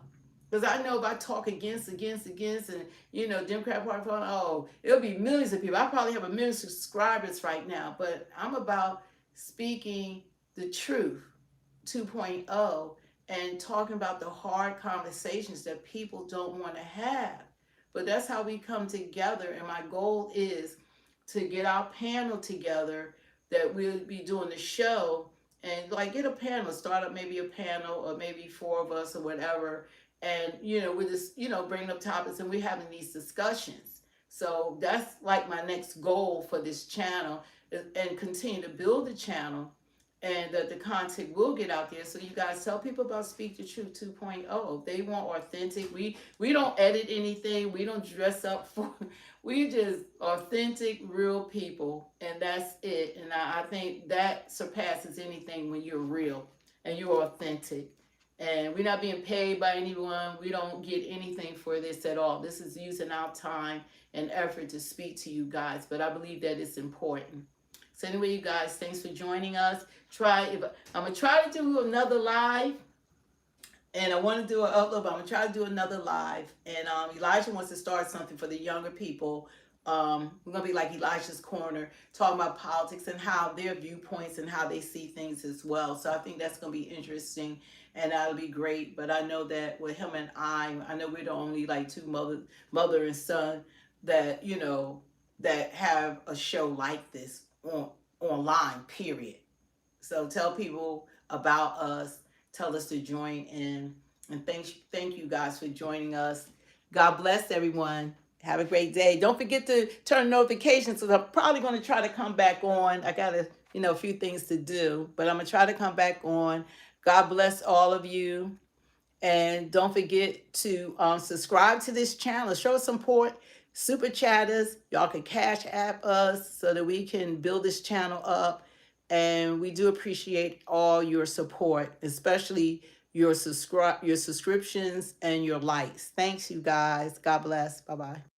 Because I know if I talk against, and, you know, Democrat Party, oh, it'll be millions of people. I probably have 1 million subscribers right now, but I'm about speaking the truth 2.0 and talking about the hard conversations that people don't want to have. But that's how we come together. And my goal is to get our panel together, that we'll be doing the show, and like get a panel, start up maybe a panel or maybe 4 of us or whatever. And, you know, we're just, you know, bringing up topics and we're having these discussions. So that's like my next goal for this channel, and continue to build the channel, and that the content will get out there. So you guys tell people about Speak the Truth 2.0. They want authentic. We don't edit anything. We don't dress up for. We just authentic, real people, and that's it. And I think that surpasses anything when you're real and you're authentic. And we're not being paid by anyone. We don't get anything for this at all. This is using our time and effort to speak to you guys. But I believe that it's important. So anyway, you guys, thanks for joining us. I'm gonna try to do another live, and I want to do an upload, but I'm gonna try to do another live. And Elijah wants to start something for the younger people. We're gonna be like Elijah's Corner, talking about politics and how their viewpoints and how they see things as well. So I think that's gonna be interesting, and that'll be great. But I know that with him and I know we're the only like 2 mother and son that, you know, that have a show like this online, period. So tell people about us, tell us to join in, and thank you guys for joining us. God bless everyone. Have a great day. Don't forget to turn notifications, because I'm probably going to try to come back on. I got a few things to do, but I'm going to try to come back on. God bless all of you. And don't forget to subscribe to this channel. Show us support. Super chatters. Y'all can cash app us so that we can build this channel up. And we do appreciate all your support, especially your subscriptions and your likes. Thanks, you guys. God bless. Bye-bye.